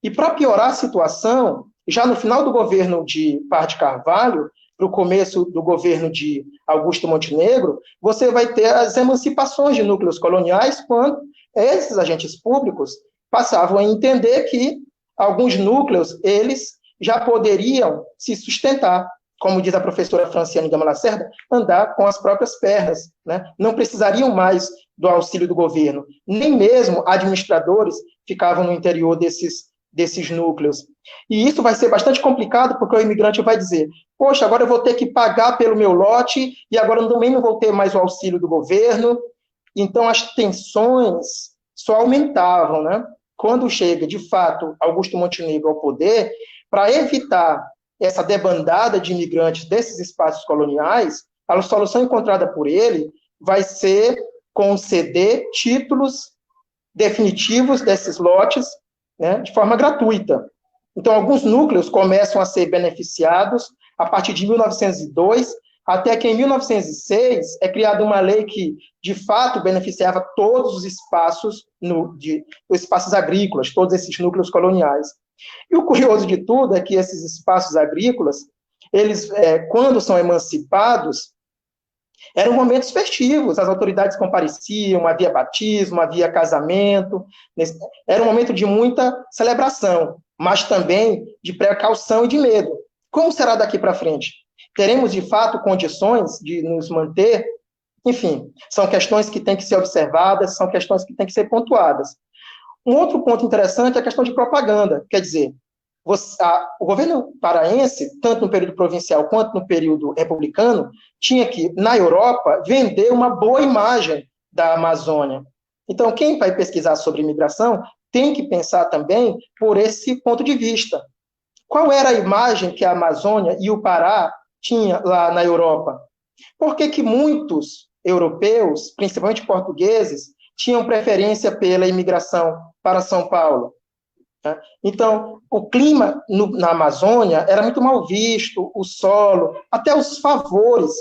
E para piorar a situação, já no final do governo de Paz de Carvalho, para o começo do governo de Augusto Montenegro, você vai ter as emancipações de núcleos coloniais, quando esses agentes públicos passavam a entender que alguns núcleos, eles já poderiam se sustentar, como diz a professora Franciane Gama Lacerda, andar com as próprias pernas, né? Não precisariam mais do auxílio do governo, nem mesmo administradores ficavam no interior desses núcleos. E isso vai ser bastante complicado, porque o imigrante vai dizer, poxa, agora eu vou ter que pagar pelo meu lote, e agora eu também não vou ter mais o auxílio do governo. Então, as tensões só aumentavam, né? Quando chega, de fato, Augusto Montenegro ao poder, para evitar essa debandada de imigrantes desses espaços coloniais, a solução encontrada por ele vai ser conceder títulos definitivos desses lotes, né, de forma gratuita. Então, alguns núcleos começam a ser beneficiados a partir de 1902, até que em 1906 é criada uma lei que, de fato, beneficiava todos os espaços, os espaços agrícolas, todos esses núcleos coloniais. E o curioso de tudo é que esses espaços agrícolas, eles, quando são emancipados, eram momentos festivos, as autoridades compareciam, havia batismo, havia casamento, era um momento de muita celebração, mas também de precaução e de medo. Como será daqui para frente? Teremos, de fato, condições de nos manter? Enfim, são questões que têm que ser observadas, são questões que têm que ser pontuadas. Um outro ponto interessante é a questão de propaganda, quer dizer, o governo paraense, tanto no período provincial quanto no período republicano, tinha que, na Europa, vender uma boa imagem da Amazônia. Então, quem vai pesquisar sobre imigração tem que pensar também por esse ponto de vista. Qual era a imagem que a Amazônia e o Pará tinham lá na Europa? Por que muitos europeus, principalmente portugueses, tinham preferência pela imigração para São Paulo? Então, o clima na Amazônia era muito mal visto, o solo, até os favores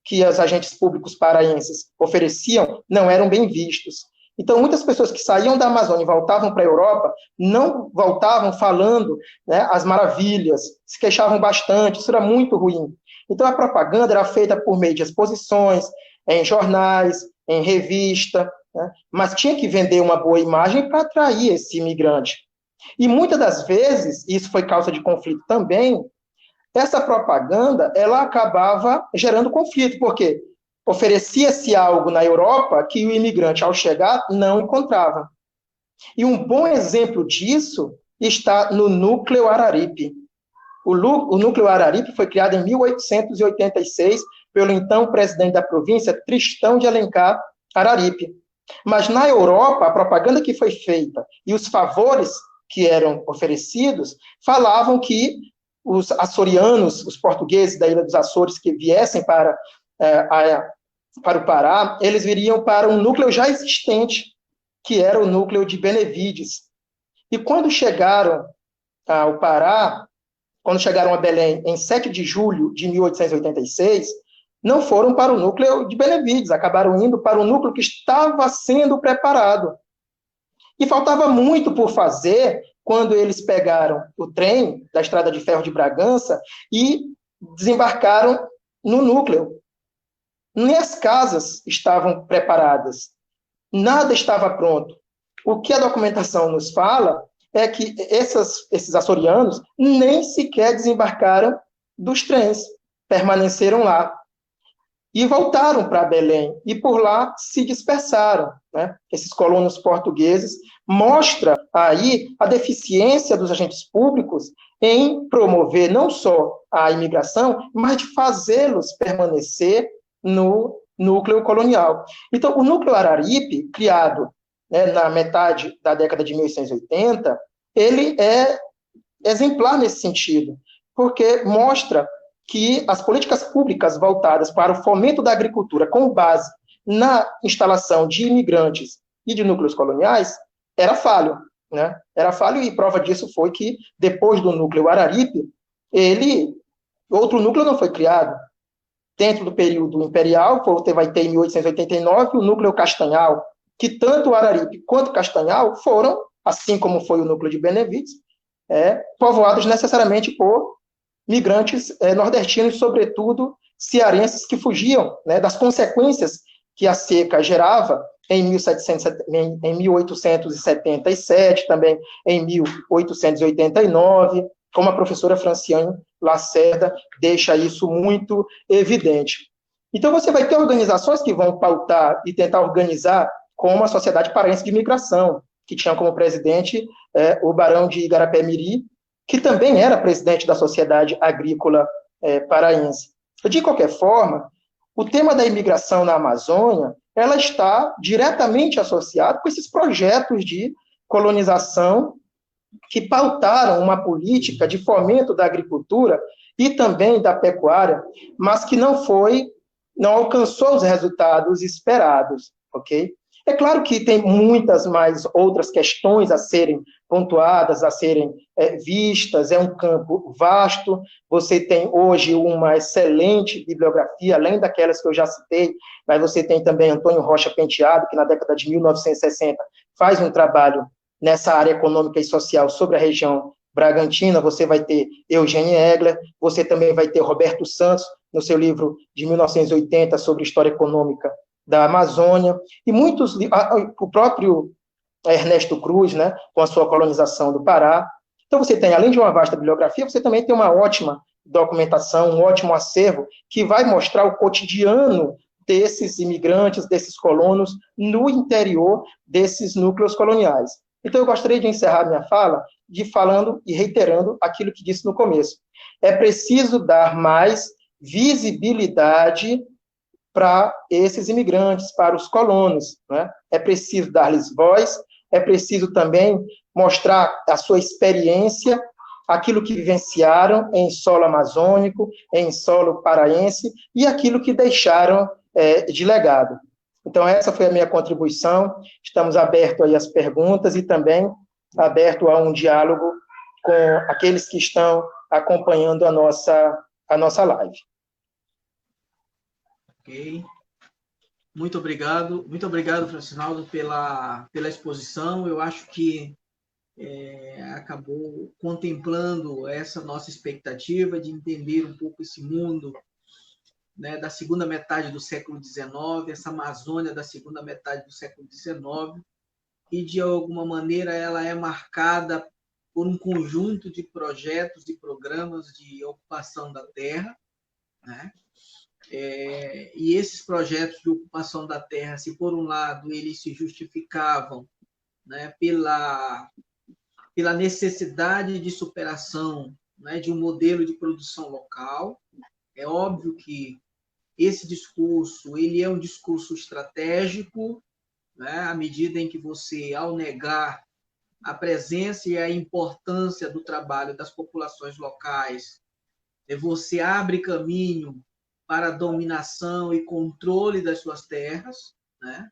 que os agentes públicos paraenses ofereciam não eram bem vistos. Então, muitas pessoas que saíam da Amazônia e voltavam para a Europa não voltavam falando, né, as maravilhas, se queixavam bastante, isso era muito ruim. Então, a propaganda era feita por meio de exposições, em jornais, em revista, né, mas tinha que vender uma boa imagem para atrair esse imigrante. E muitas das vezes, isso foi causa de conflito também, essa propaganda, ela acabava gerando conflito, porque oferecia-se algo na Europa que o imigrante, ao chegar, não encontrava. E um bom exemplo disso está no Núcleo Araripe. O Núcleo Araripe foi criado em 1886 pelo então presidente da província, Tristão de Alencar Araripe. Mas na Europa, a propaganda que foi feita e os favores que eram oferecidos falavam que os açorianos, os portugueses da Ilha dos Açores que viessem para o Pará, eles viriam para um núcleo já existente, que era o núcleo de Benevides. E quando chegaram ao Pará, quando chegaram a Belém em 7 de julho de 1886, não foram para o núcleo de Benevides, acabaram indo para o núcleo que estava sendo preparado. E faltava muito por fazer quando eles pegaram o trem da Estrada de Ferro de Bragança e desembarcaram no núcleo. Nem as casas estavam preparadas, nada estava pronto. O que a documentação nos fala é que esses açorianos nem sequer desembarcaram dos trens, permaneceram lá. E voltaram para Belém, e por lá se dispersaram, né? Esses colonos portugueses. Mostra aí a deficiência dos agentes públicos em promover não só a imigração, mas de fazê-los permanecer no núcleo colonial. Então, o Núcleo Araripe, criado, né, na metade da década de 1880, ele é exemplar nesse sentido, porque mostra que as políticas públicas voltadas para o fomento da agricultura com base na instalação de imigrantes e de núcleos coloniais era falho, né? Era falho, e prova disso foi que, depois do Núcleo Araripe, outro núcleo não foi criado. dentro do período imperial, você vai ter em 1889 o núcleo Castanhal, que tanto Araripe quanto Castanhal foram, assim como foi o núcleo de Benevides, povoados necessariamente por migrantes nordestinos, sobretudo cearenses, que fugiam, né, das consequências que a seca gerava em 1877, também em 1889, como a professora Franciane Lacerda deixa isso muito evidente. Então, você vai ter organizações que vão pautar e tentar organizar, como a Sociedade Paraense de Migração, que tinha como presidente o Barão de Igarapé-Miri, que também era presidente da Sociedade Agrícola Paraense. De qualquer forma, o tema da imigração na Amazônia, ela está diretamente associada com esses projetos de colonização que pautaram uma política de fomento da agricultura e também da pecuária, mas que não alcançou os resultados esperados, ok? É claro que tem muitas mais outras questões a serem pontuadas, a serem vistas, é um campo vasto, você tem hoje uma excelente bibliografia, além daquelas que eu já citei, mas você tem também Antônio Rocha Penteado, que na década de 1960 faz um trabalho nessa área econômica e social sobre a região Bragantina, você vai ter Eugênio Egler, você também vai ter Roberto Santos, no seu livro de 1980 sobre história econômica da Amazônia, e muitos, o próprio Ernesto Cruz, né, com a sua colonização do Pará. Então, você tem, além de uma vasta bibliografia, você também tem uma ótima documentação, um ótimo acervo, que vai mostrar o cotidiano desses imigrantes, desses colonos, no interior desses núcleos coloniais. Então, eu gostaria de encerrar minha fala falando e reiterando aquilo que disse no começo. É preciso dar mais visibilidade para esses imigrantes, para os colonos, né? É preciso dar-lhes voz, é preciso também mostrar a sua experiência, aquilo que vivenciaram em solo amazônico, em solo paraense, e aquilo que deixaram de legado. Então, essa foi a minha contribuição. Estamos abertos aí às perguntas e também aberto a um diálogo com aqueles que estão acompanhando a nossa live. Ok. Muito obrigado, Francinaldo, pela exposição. Eu acho que acabou contemplando essa nossa expectativa de entender um pouco esse mundo, né, da segunda metade do século XIX, essa Amazônia da segunda metade do século XIX, e de alguma maneira ela é marcada por um conjunto de projetos e programas de ocupação da terra, né? E esses projetos de ocupação da terra, se por um lado eles se justificavam, né, pela necessidade de superação, né, de um modelo de produção local, é óbvio que esse discurso ele é um discurso estratégico, né, à medida em que você, ao negar a presença e a importância do trabalho das populações locais, você abre caminho para a dominação e controle das suas terras, né?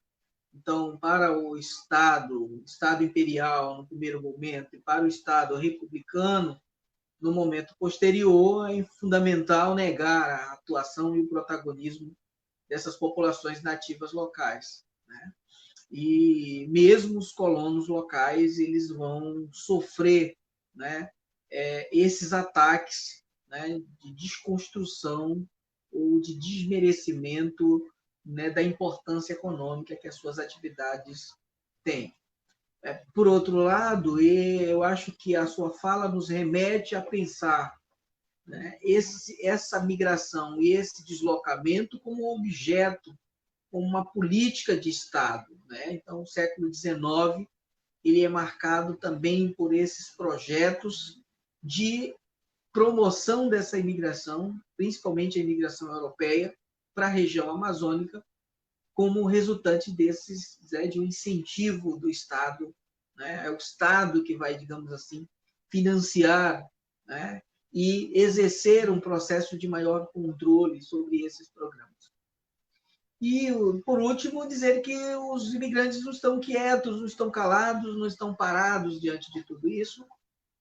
Então, para o Estado imperial no primeiro momento e para o Estado republicano no momento posterior, é fundamental negar a atuação e o protagonismo dessas populações nativas locais, né? E mesmo os colonos locais eles vão sofrer, né, esses ataques, né, de desconstrução ou de desmerecimento, né, da importância econômica que as suas atividades têm. Por outro lado, eu acho que a sua fala nos remete a pensar, né, essa migração e esse deslocamento como objeto, como uma política de Estado, né? Então, o século XIX ele é marcado também por esses projetos de promoção dessa imigração, principalmente a imigração europeia, para a região amazônica, como resultante desses, né, de um incentivo do Estado, né? É o Estado que vai, digamos assim, financiar, né, e exercer um processo de maior controle sobre esses programas. E, por último, dizer que os imigrantes não estão quietos, não estão calados, não estão parados diante de tudo isso,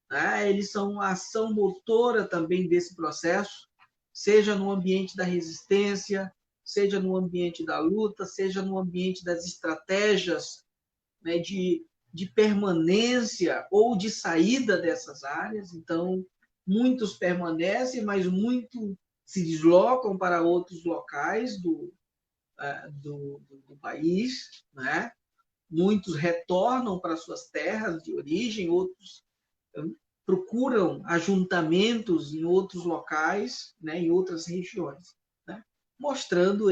né? Eles são a ação motora também desse processo, seja no ambiente da resistência, seja no ambiente da luta, seja no ambiente das estratégias, né, de permanência ou de saída dessas áreas. Então, muitos permanecem, mas muitos se deslocam para outros locais do país, né? Muitos retornam para suas terras de origem, outros procuram ajuntamentos em outros locais, né, em outras regiões, né, mostrando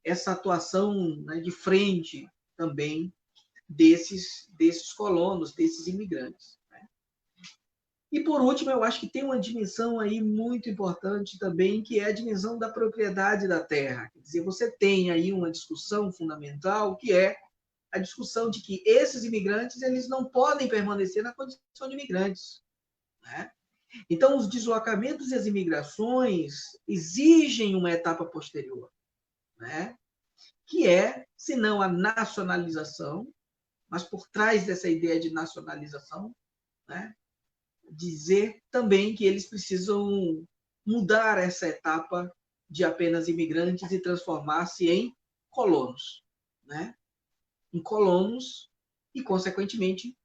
essa atuação, né, de frente também desses colonos, desses imigrantes. Né. E, por último, eu acho que tem uma dimensão aí muito importante também, que é a dimensão da propriedade da terra. Quer dizer, você tem aí uma discussão fundamental, que é a discussão de que esses imigrantes eles não podem permanecer na condição de imigrantes. Né? Então, os deslocamentos e as imigrações exigem uma etapa posterior, né? Que é, se não a nacionalização, mas por trás dessa ideia de nacionalização, né? Dizer também que eles precisam mudar essa etapa de apenas imigrantes e transformar-se em colonos, né? Em colonos e, consequentemente,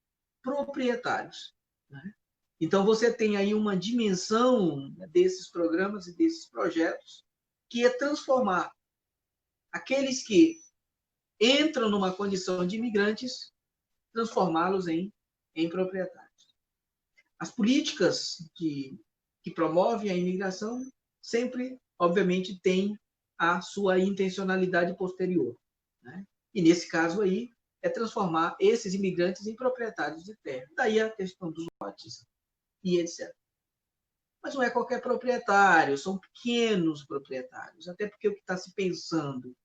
proprietários. Né? Então, você tem aí uma dimensão desses programas e desses projetos que é transformar aqueles que entram numa condição de imigrantes, transformá-los em proprietários. As políticas que promovem a imigração sempre, obviamente, têm a sua intencionalidade posterior. Né? E, nesse caso aí, é transformar esses imigrantes em proprietários de terra. Daí a questão dos lotes e etc. Mas não é qualquer proprietário, são pequenos proprietários, até porque o que está se pensando,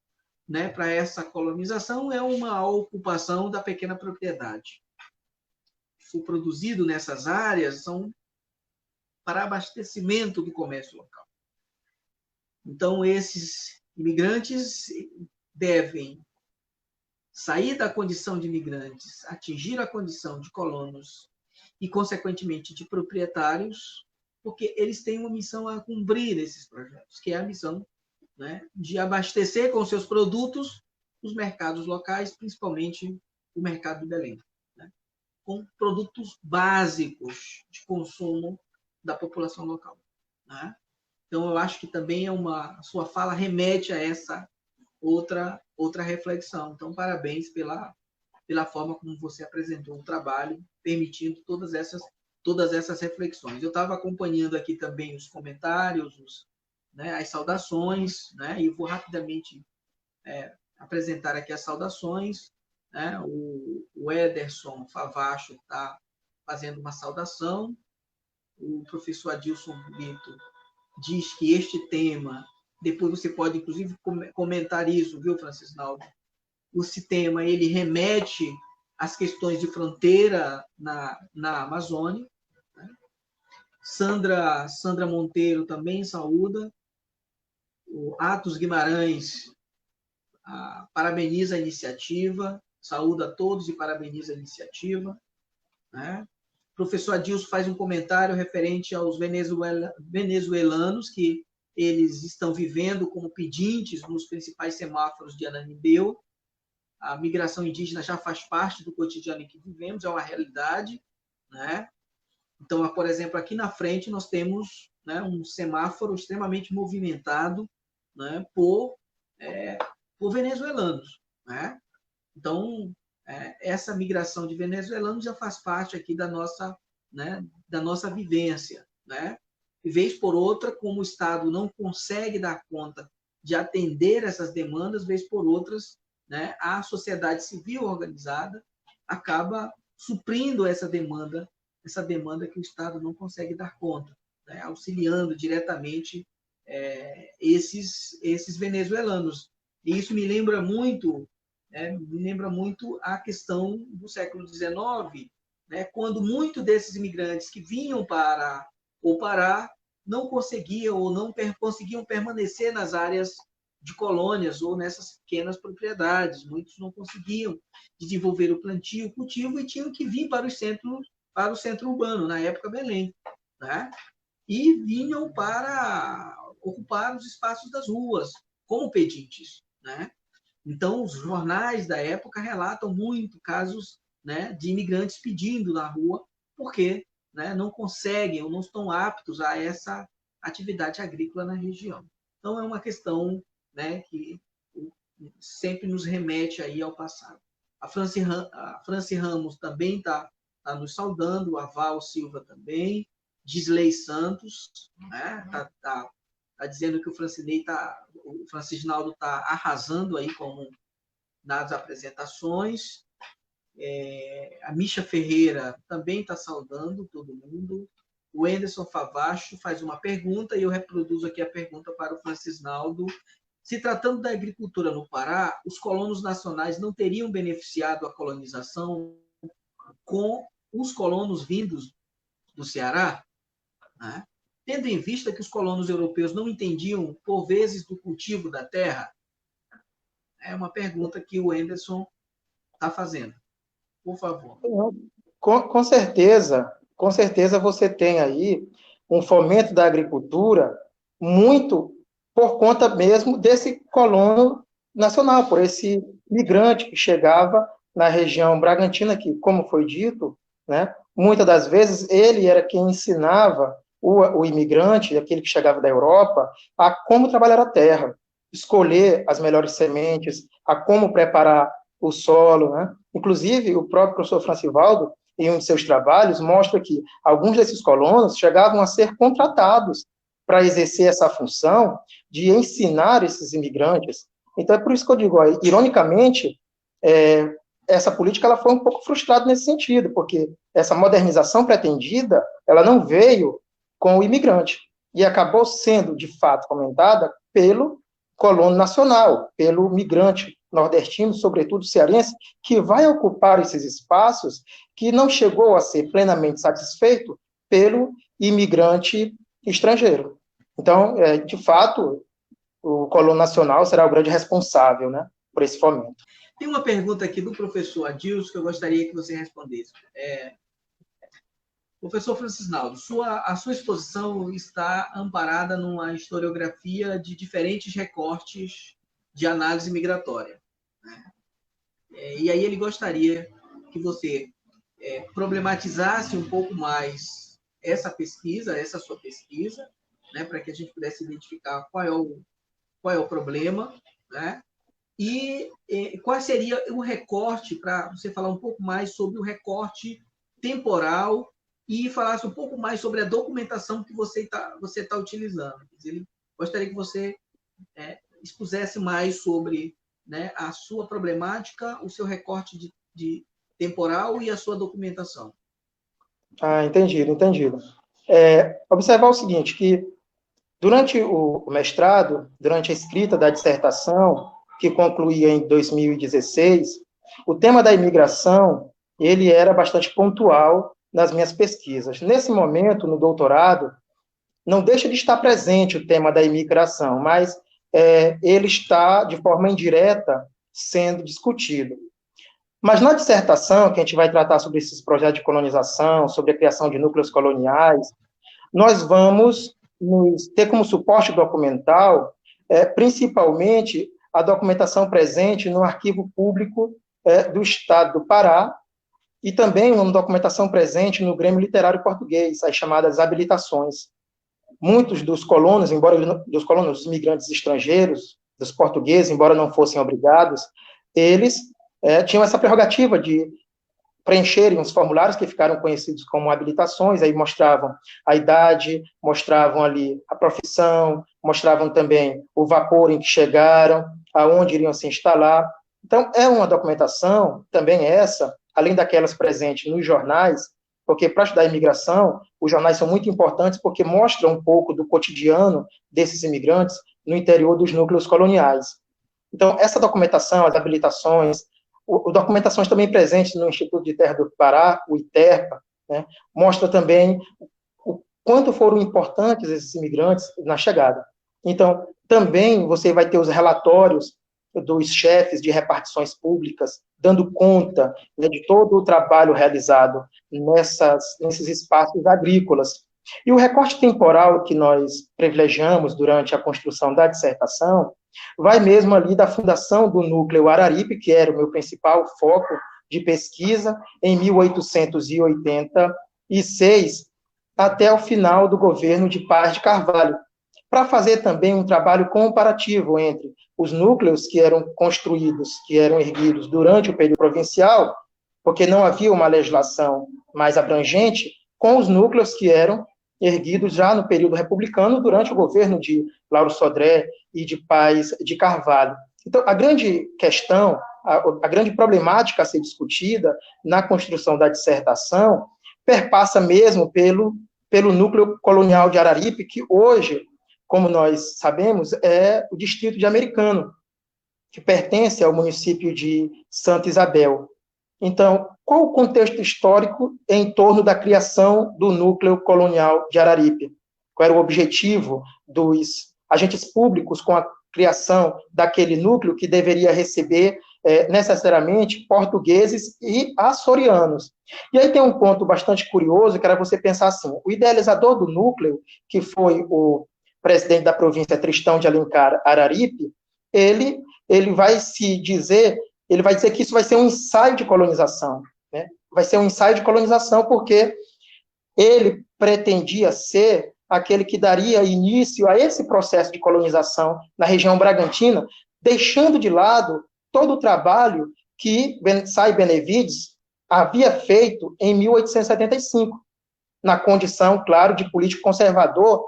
né, para essa colonização é uma ocupação da pequena propriedade. O produzido nessas áreas são para abastecimento do comércio local. Então, esses imigrantes devem sair da condição de imigrantes, atingir a condição de colonos e, consequentemente, de proprietários, porque eles têm uma missão a cumprir nesses projetos, que é a missão, né, de abastecer com seus produtos os mercados locais, principalmente o mercado de Belém, né, com produtos básicos de consumo da população local. Né? Então, eu acho que também a sua fala remete a essa outra reflexão. Então, parabéns pela forma como você apresentou o trabalho, permitindo todas essas reflexões. Eu estava acompanhando aqui também os comentários, né, as saudações, né, e eu vou rapidamente apresentar aqui as saudações. Né, o Ederson Favacho está fazendo uma saudação, o professor Adilson Brito diz que este tema, depois você pode, inclusive, comentar isso, viu, Francisnaldo? Esse tema, ele remete às questões de fronteira na Amazônia. Né? Sandra Monteiro também saúda. O Atos Guimarães parabeniza a iniciativa, saúda a todos e parabeniza a iniciativa. Né? O professor Adilson faz um comentário referente aos venezuelanos que eles estão vivendo como pedintes nos principais semáforos de Ananindeua. A migração indígena já faz parte do cotidiano em que vivemos, é uma realidade. Né? Então, por exemplo, aqui na frente nós temos, né, um semáforo extremamente movimentado, né, por venezuelanos. Né? Então, essa migração de venezuelanos já faz parte aqui da nossa vivência. Né? E, vez por outra, como o Estado não consegue dar conta de atender essas demandas, vez por outras, né, a sociedade civil organizada acaba suprindo essa demanda que o Estado não consegue dar conta, né, auxiliando diretamente esses venezuelanos. E isso me lembra muito a questão do século XIX, né, quando muitos desses imigrantes que vinham para o Pará não conseguiam ou não conseguiam permanecer nas áreas de colônias ou nessas pequenas propriedades. Muitos não conseguiam desenvolver o plantio, o cultivo, e tinham que vir para o centro urbano, na época Belém. Né? E vinham para ocupar os espaços das ruas, como pedintes, né? Então, os jornais da época relatam muito casos, né, de imigrantes pedindo na rua, porque, né, não conseguem ou não estão aptos a essa atividade agrícola na região. Então, é uma questão, né, que sempre nos remete aí ao passado. A Franci Ramos também está nos saudando, a Val Silva também, Gisley Santos, né, tá dizendo que o Francisnaldo está arrasando aí como nas apresentações. A Misha Ferreira também está saudando todo mundo. O Anderson Favacho faz uma pergunta e eu reproduzo aqui a pergunta para o Francisnaldo. Se tratando da agricultura no Pará, os colonos nacionais não teriam beneficiado a colonização com os colonos vindos do Ceará? Né? Tendo em vista que os colonos europeus não entendiam, por vezes, do cultivo da terra? É uma pergunta que o Anderson está fazendo. Por favor. Com certeza você tem aí um fomento da agricultura muito por conta mesmo desse colono nacional, por esse migrante que chegava na região Bragantina, que, como foi dito, né, muitas das vezes ele era quem ensinava o imigrante, aquele que chegava da Europa, a como trabalhar a terra, escolher as melhores sementes, a como preparar o solo, né? Inclusive, o próprio professor Francivaldo, em um de seus trabalhos, mostra que alguns desses colonos chegavam a ser contratados para exercer essa função de ensinar esses imigrantes. Então, é por isso que eu digo, ironicamente, essa política ela foi um pouco frustrada nesse sentido, porque essa modernização pretendida, ela não veio com o imigrante, e acabou sendo, de fato, fomentada pelo colono nacional, pelo migrante nordestino, sobretudo cearense, que vai ocupar esses espaços que não chegou a ser plenamente satisfeito pelo imigrante estrangeiro. Então, de fato, o colono nacional será o grande responsável, né, por esse fomento. Tem uma pergunta aqui do professor Adilson que eu gostaria que você respondesse. Professor Francisnaldo, a sua exposição está amparada numa historiografia de diferentes recortes de análise migratória. Né? E aí ele gostaria que você problematizasse um pouco mais essa sua pesquisa, né, para que a gente pudesse identificar qual é o problema, né? E qual seria o recorte, para você falar um pouco mais sobre o recorte temporal e falasse um pouco mais sobre a documentação que você tá utilizando. Ele gostaria que você expusesse mais sobre, né, a sua problemática, o seu recorte de temporal e a sua documentação. Entendido. Observar o seguinte, que durante o mestrado, durante a escrita da dissertação, que concluía em 2016, o tema da imigração, ele era bastante pontual nas minhas pesquisas. Nesse momento, no doutorado, não deixa de estar presente o tema da imigração, mas ele está, de forma indireta, sendo discutido. Mas na dissertação, que a gente vai tratar sobre esses projetos de colonização, sobre a criação de núcleos coloniais, nós vamos ter como suporte documental, principalmente, a documentação presente no Arquivo Público do Estado do Pará, e também uma documentação presente no Grêmio Literário Português, as chamadas habilitações. Muitos dos colonos, dos imigrantes estrangeiros, dos portugueses, embora não fossem obrigados, eles tinham essa prerrogativa de preencherem os formulários que ficaram conhecidos como habilitações, aí mostravam a idade, mostravam ali a profissão, mostravam também o vapor em que chegaram, aonde iriam se instalar. Então, é uma documentação, também essa, além daquelas presentes nos jornais, porque para estudar a imigração, os jornais são muito importantes porque mostram um pouco do cotidiano desses imigrantes no interior dos núcleos coloniais. Então, essa documentação, as habilitações, documentações também presentes no Instituto de Terra do Pará, o ITERPA, né, mostra também o quanto foram importantes esses imigrantes na chegada. Então, também você vai ter os relatórios dos chefes de repartições públicas, dando conta, né, de todo o trabalho realizado nesses espaços agrícolas. E o recorte temporal que nós privilegiamos durante a construção da dissertação vai mesmo ali da fundação do Núcleo Araripe, que era o meu principal foco de pesquisa, em 1886, até o final do governo de Paz de Carvalho, para fazer também um trabalho comparativo entre os núcleos que eram construídos, que eram erguidos durante o período provincial, porque não havia uma legislação mais abrangente, com os núcleos que eram erguidos já no período republicano, durante o governo de Lauro Sodré e de Paz de Carvalho. Então, a grande questão, a grande problemática a ser discutida na construção da dissertação perpassa mesmo pelo núcleo colonial de Araripe, que hoje, como nós sabemos, é o distrito de Americano, que pertence ao município de Santa Isabel. Então, qual o contexto histórico em torno da criação do núcleo colonial de Araripe? Qual era o objetivo dos agentes públicos com a criação daquele núcleo que deveria receber necessariamente portugueses e açorianos? E aí tem um ponto bastante curioso, que era você pensar assim, o idealizador do núcleo, que foi o presidente da província Tristão de Alencar Araripe, ele vai dizer que isso vai ser um ensaio de colonização, né? Vai ser um ensaio de colonização porque ele pretendia ser aquele que daria início a esse processo de colonização na região Bragantina, deixando de lado todo o trabalho que Sai Benevides havia feito em 1875, na condição, claro, de político conservador,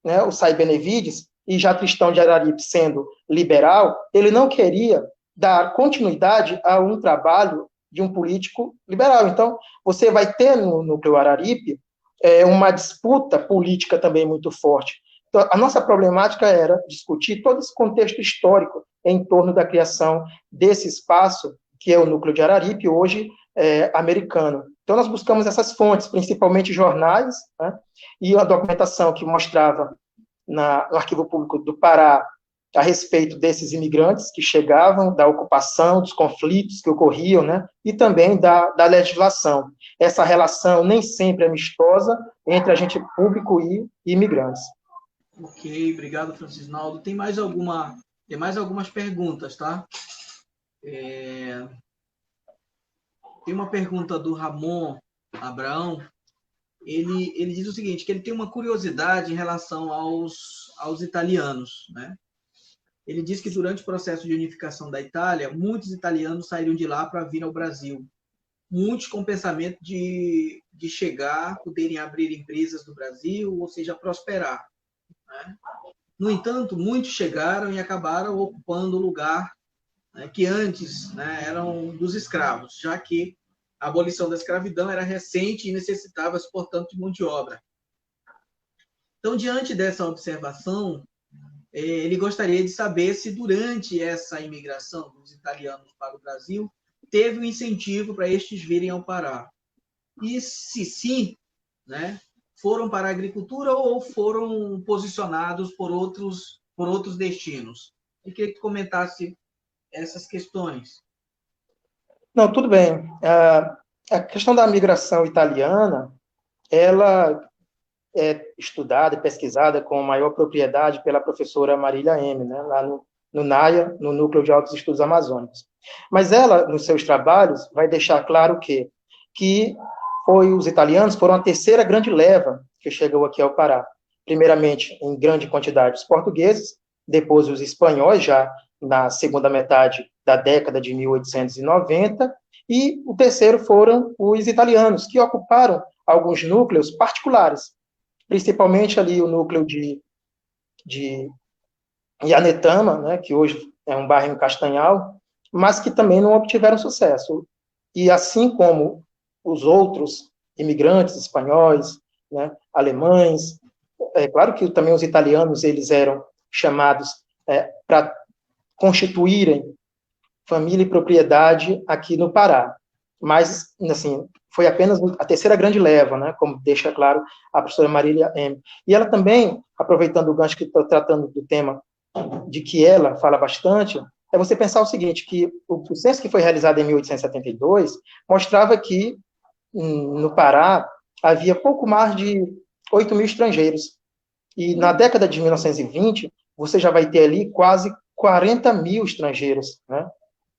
né, o Sai Benevides, e já Tristão de Araripe sendo liberal, ele não queria dar continuidade a um trabalho de um político liberal. Então, você vai ter no núcleo Araripe uma disputa política também muito forte. Então, a nossa problemática era discutir todo esse contexto histórico em torno da criação desse espaço, que é o núcleo de Araripe, hoje americano. Então, nós buscamos essas fontes, principalmente jornais, né, e a documentação que mostrava no Arquivo Público do Pará a respeito desses imigrantes que chegavam, da ocupação, dos conflitos que ocorriam, né, e também da legislação. Essa relação nem sempre amistosa entre agente público e imigrantes. Ok, obrigado, Francisnaldo. Tem mais algumas perguntas, tá? Tem uma pergunta do Ramon Abraão. Ele diz o seguinte, que ele tem uma curiosidade em relação aos italianos, né? Ele diz que durante o processo de unificação da Itália, muitos italianos saíram de lá para vir ao Brasil. Muitos com pensamento de chegar, poderem abrir empresas no Brasil, ou seja, prosperar, né? No entanto, muitos chegaram e acabaram ocupando o lugar, né, que antes, né, eram dos escravos, já que a abolição da escravidão era recente e necessitava-se, portanto, de mão de obra. Então, diante dessa observação, ele gostaria de saber se durante essa imigração dos italianos para o Brasil teve um incentivo para estes virem ao Pará. E se sim, né, foram para a agricultura ou foram posicionados por outros destinos? Eu queria que comentasse essas questões. Não, tudo bem. A questão da migração italiana, ela é estudada e pesquisada com maior propriedade pela professora Marília M., né, lá no NAIA, no Núcleo de Altos Estudos Amazônicos. Mas ela, nos seus trabalhos, vai deixar claro que os italianos foram a terceira grande leva que chegou aqui ao Pará. Primeiramente, em grande quantidade, os portugueses, depois os espanhóis, já na segunda metade da década de 1890, e o terceiro foram os italianos, que ocuparam alguns núcleos particulares, principalmente ali o núcleo de Ianetama, né, que hoje é um bairro em Castanhal, mas que também não obtiveram sucesso. E assim como os outros imigrantes espanhóis, né, alemães, é claro que também os italianos, eles eram chamados para constituírem família e propriedade aqui no Pará. Mas, assim, foi apenas a terceira grande leva, né, como deixa claro a professora Marília M. E ela também, aproveitando o gancho que estou tratando do tema, de que ela fala bastante, é você pensar o seguinte, que o censo que foi realizado em 1872 mostrava que no Pará havia pouco mais de 8 mil estrangeiros. E na década de 1920, você já vai ter ali quase 40 mil estrangeiros, né?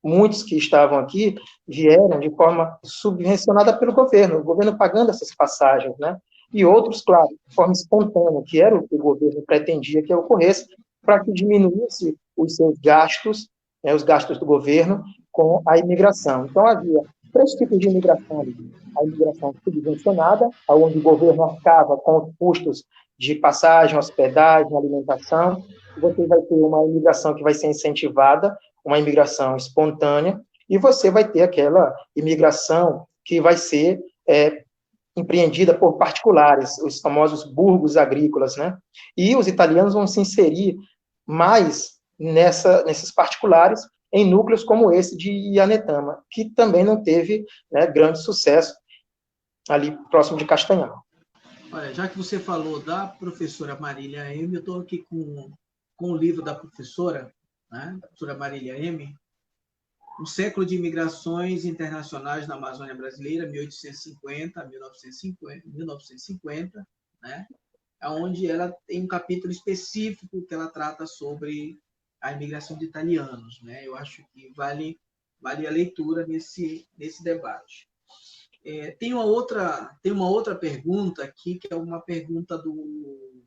Muitos que estavam aqui vieram de forma subvencionada pelo governo, o governo pagando essas passagens, né? E outros, claro, de forma espontânea, que era o que o governo pretendia que ocorresse, para que diminuísse os seus gastos, né, os gastos do governo com a imigração. Então, havia três tipos de imigração ali. A imigração subvencionada, onde o governo arcava com os custos de passagem, hospedagem, alimentação. Você vai ter uma imigração que vai ser incentivada, uma imigração espontânea, e você vai ter aquela imigração que vai ser empreendida por particulares, os famosos burgos agrícolas, né? E os italianos vão se inserir mais nesses particulares, em núcleos como esse de Ianetama, que também não teve, né, grande sucesso ali próximo de Castanhal. Olha, já que você falou da professora Marília M, eu estou aqui com o livro da professora, né, da professora Marília M, Um Século de Imigrações Internacionais na Amazônia Brasileira, 1850 a 1950, né, onde ela tem um capítulo específico que ela trata sobre a imigração de italianos. Né? Eu acho que vale a leitura nesse debate. Tem uma outra pergunta aqui, que é uma pergunta do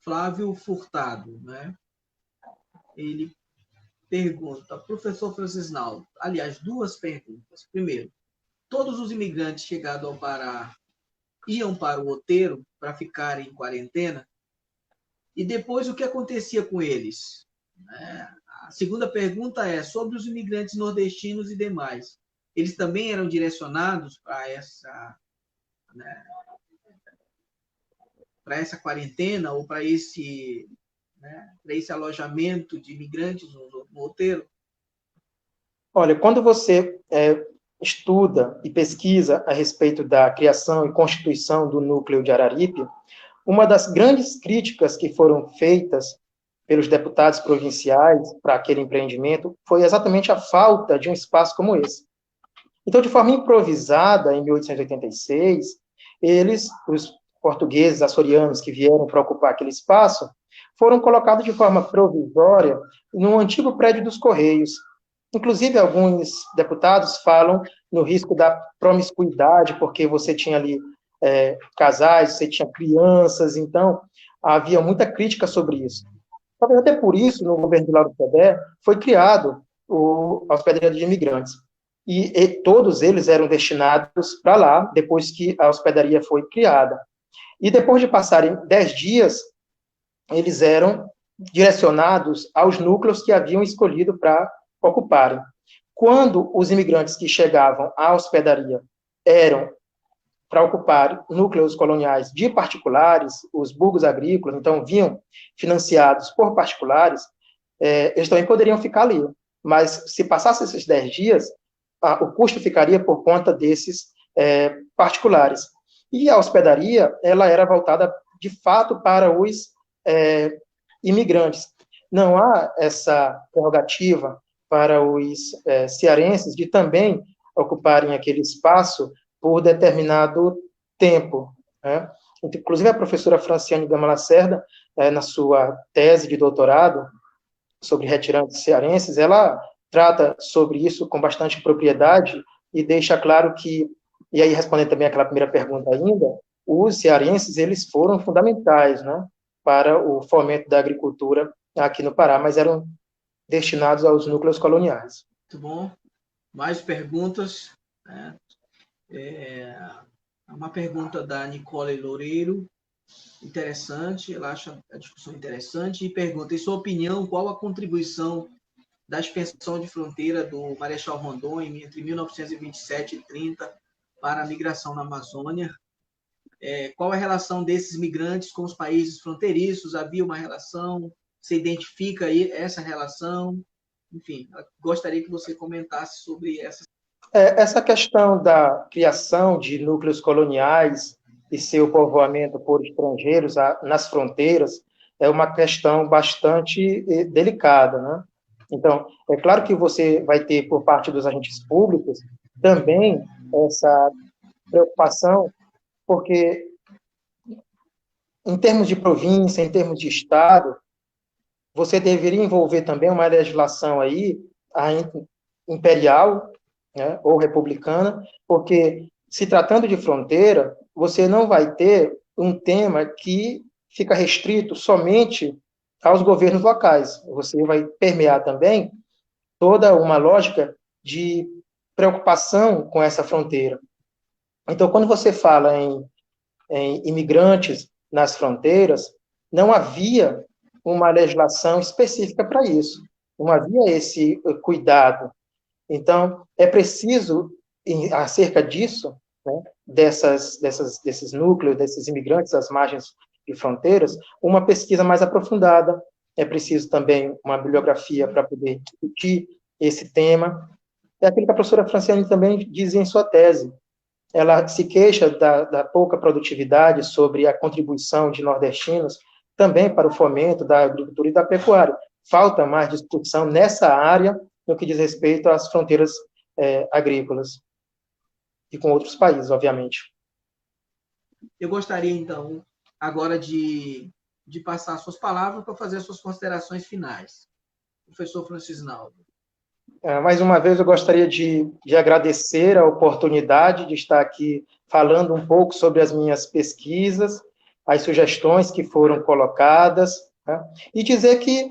Flávio Furtado. Né? Ele pergunta, professor Francisnaldo, aliás, duas perguntas. Primeiro, todos os imigrantes chegados ao Pará iam para o Outeiro para ficarem em quarentena? E depois, o que acontecia com eles? A segunda pergunta é sobre os imigrantes nordestinos e demais. Eles também eram direcionados para né, quarentena ou para esse alojamento de imigrantes no Outeiro? Olha, quando você estuda e pesquisa a respeito da criação e constituição do núcleo de Araripe, uma das grandes críticas que foram feitas pelos deputados provinciais para aquele empreendimento foi exatamente a falta de um espaço como esse. Então, de forma improvisada, em 1886, os portugueses açorianos que vieram para ocupar aquele espaço, foram colocados de forma provisória num antigo prédio dos Correios. Inclusive, alguns deputados falam no risco da promiscuidade, porque você tinha ali casais, você tinha crianças, então havia muita crítica sobre isso. Talvez até por isso, no governo de Lauro Pedé, foi criado a hospedaria de imigrantes. E todos eles eram destinados para lá, depois que a hospedaria foi criada. E depois de passarem 10 dias, eles eram direcionados aos núcleos que haviam escolhido para ocuparem. Quando os imigrantes que chegavam à hospedaria eram para ocupar núcleos coloniais de particulares, os burgos agrícolas, então vinham financiados por particulares, eles também poderiam ficar ali. Mas se passasse esses 10 dias, o custo ficaria por conta desses particulares. E a hospedaria, ela era voltada, de fato, para os imigrantes. Não há essa prerrogativa para os cearenses de também ocuparem aquele espaço por determinado tempo. Né? Inclusive, a professora Franciane Gama Lacerda, na sua tese de doutorado sobre retirantes cearenses, ela trata sobre isso com bastante propriedade e deixa claro que, e aí respondendo também aquela primeira pergunta ainda, os cearenses, eles foram fundamentais, né, para o fomento da agricultura aqui no Pará, mas eram destinados aos núcleos coloniais. Muito bom. Mais perguntas? Uma pergunta da Nicole Loureiro, interessante, ela acha a discussão interessante, e pergunta, em sua opinião, qual a contribuição da expansão de fronteira do Marechal Rondon entre 1927 e 30 para a migração na Amazônia? Qual a relação desses migrantes com os países fronteiriços? Havia uma relação? Você identifica aí essa relação? Enfim, gostaria que você comentasse sobre essa. Essa questão da criação de núcleos coloniais e seu povoamento por estrangeiros nas fronteiras é uma questão bastante delicada, né? Então, é claro que você vai ter, por parte dos agentes públicos, também essa preocupação porque em termos de província, em termos de estado, você deveria envolver também uma legislação aí, a imperial, né, ou republicana, porque se tratando de fronteira, você não vai ter um tema que fica restrito somente aos governos locais. Você vai permear também toda uma lógica de preocupação com essa fronteira. Então, quando você fala em imigrantes nas fronteiras, não havia uma legislação específica para isso, não havia esse cuidado. Então, é preciso, acerca disso, né, desses núcleos, desses imigrantes às margens de fronteiras, uma pesquisa mais aprofundada. É preciso também uma bibliografia para poder discutir esse tema. É aquilo que a professora Franciane também diz em sua tese. Ela se queixa da pouca produtividade sobre a contribuição de nordestinos também para o fomento da agricultura e da pecuária. Falta mais discussão nessa área no que diz respeito às fronteiras agrícolas e com outros países, obviamente. Eu gostaria, então, agora de passar suas palavras para fazer as suas considerações finais. Professor Francisnaldo. Mais uma vez, eu gostaria de agradecer a oportunidade de estar aqui falando um pouco sobre as minhas pesquisas, as sugestões que foram colocadas, né? E dizer que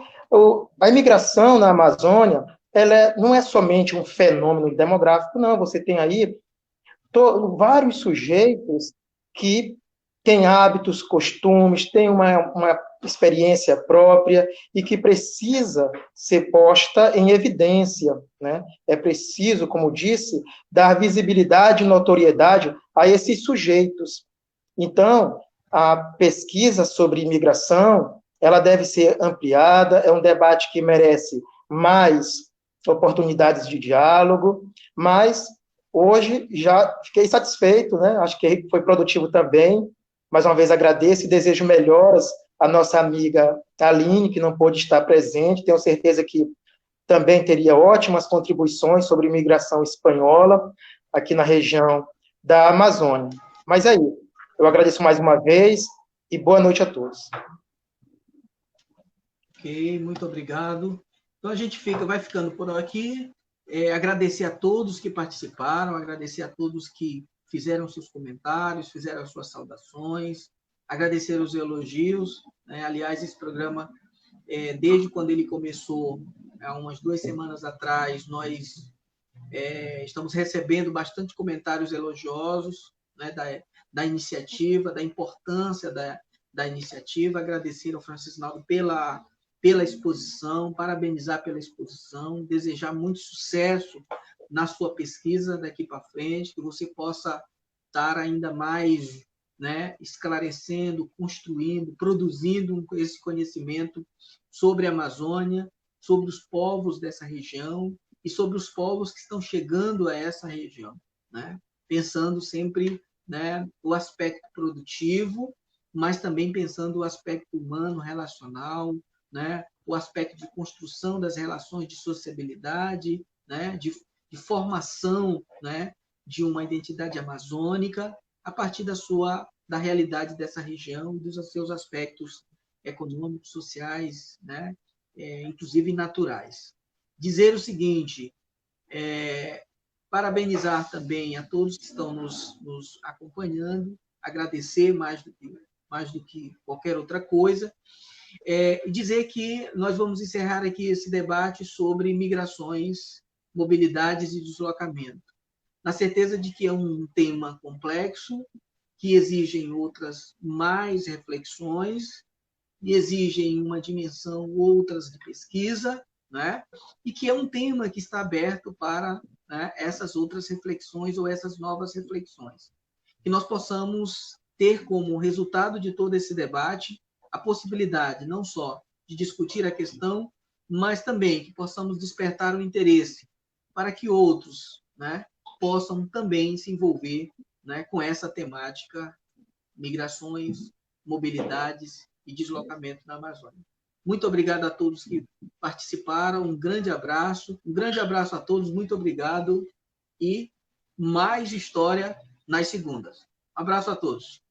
a imigração na Amazônia ela não é somente um fenômeno demográfico, não. Você tem aí vários sujeitos que têm hábitos, costumes, têm uma experiência própria e que precisa ser posta em evidência, né? É preciso, como disse, dar visibilidade e notoriedade a esses sujeitos. Então, a pesquisa sobre imigração, ela deve ser ampliada, é um debate que merece mais oportunidades de diálogo, mas hoje já fiquei satisfeito, né? Acho que foi produtivo também. Mais uma vez agradeço e desejo melhoras à nossa amiga Aline, que não pôde estar presente. Tenho certeza que também teria ótimas contribuições sobre imigração espanhola aqui na região da Amazônia. Mas aí, eu agradeço mais uma vez e boa noite a todos. Ok, muito obrigado. Então a gente vai ficando por aqui. Agradecer a todos que participaram, agradecer a todos que fizeram seus comentários, fizeram as suas saudações, agradecer os elogios, né? Aliás, esse programa, desde quando ele começou, há umas 2 semanas atrás, nós estamos recebendo bastante comentários elogiosos, né, da iniciativa, da importância da iniciativa. Agradecer ao Francisnaldo pela exposição, parabenizar pela exposição, desejar muito sucesso na sua pesquisa daqui para frente, que você possa estar ainda mais, né, esclarecendo, construindo, produzindo esse conhecimento sobre a Amazônia, sobre os povos dessa região e sobre os povos que estão chegando a essa região, né? Pensando sempre, né, o aspecto produtivo, mas também pensando o aspecto humano, relacional, né? O aspecto de construção das relações de sociabilidade, né? de formação, né? De uma identidade amazônica a partir da realidade dessa região e dos seus aspectos econômicos, sociais, né? Inclusive naturais. Dizer o seguinte, parabenizar também a todos que estão nos acompanhando, agradecer mais do que qualquer outra coisa, dizer que nós vamos encerrar aqui esse debate sobre migrações, mobilidades e deslocamento, na certeza de que é um tema complexo, que exigem outras mais reflexões, e exigem uma dimensão outras de pesquisa, né? E que é um tema que está aberto para, né, essas outras reflexões ou essas novas reflexões. Que nós possamos ter como resultado de todo esse debate a possibilidade não só de discutir a questão, mas também que possamos despertar o interesse para que outros, né, possam também se envolver, né, com essa temática, migrações, mobilidades e deslocamento na Amazônia. Muito obrigado a todos que participaram, um grande abraço a todos, muito obrigado e mais história nas segundas. Abraço a todos.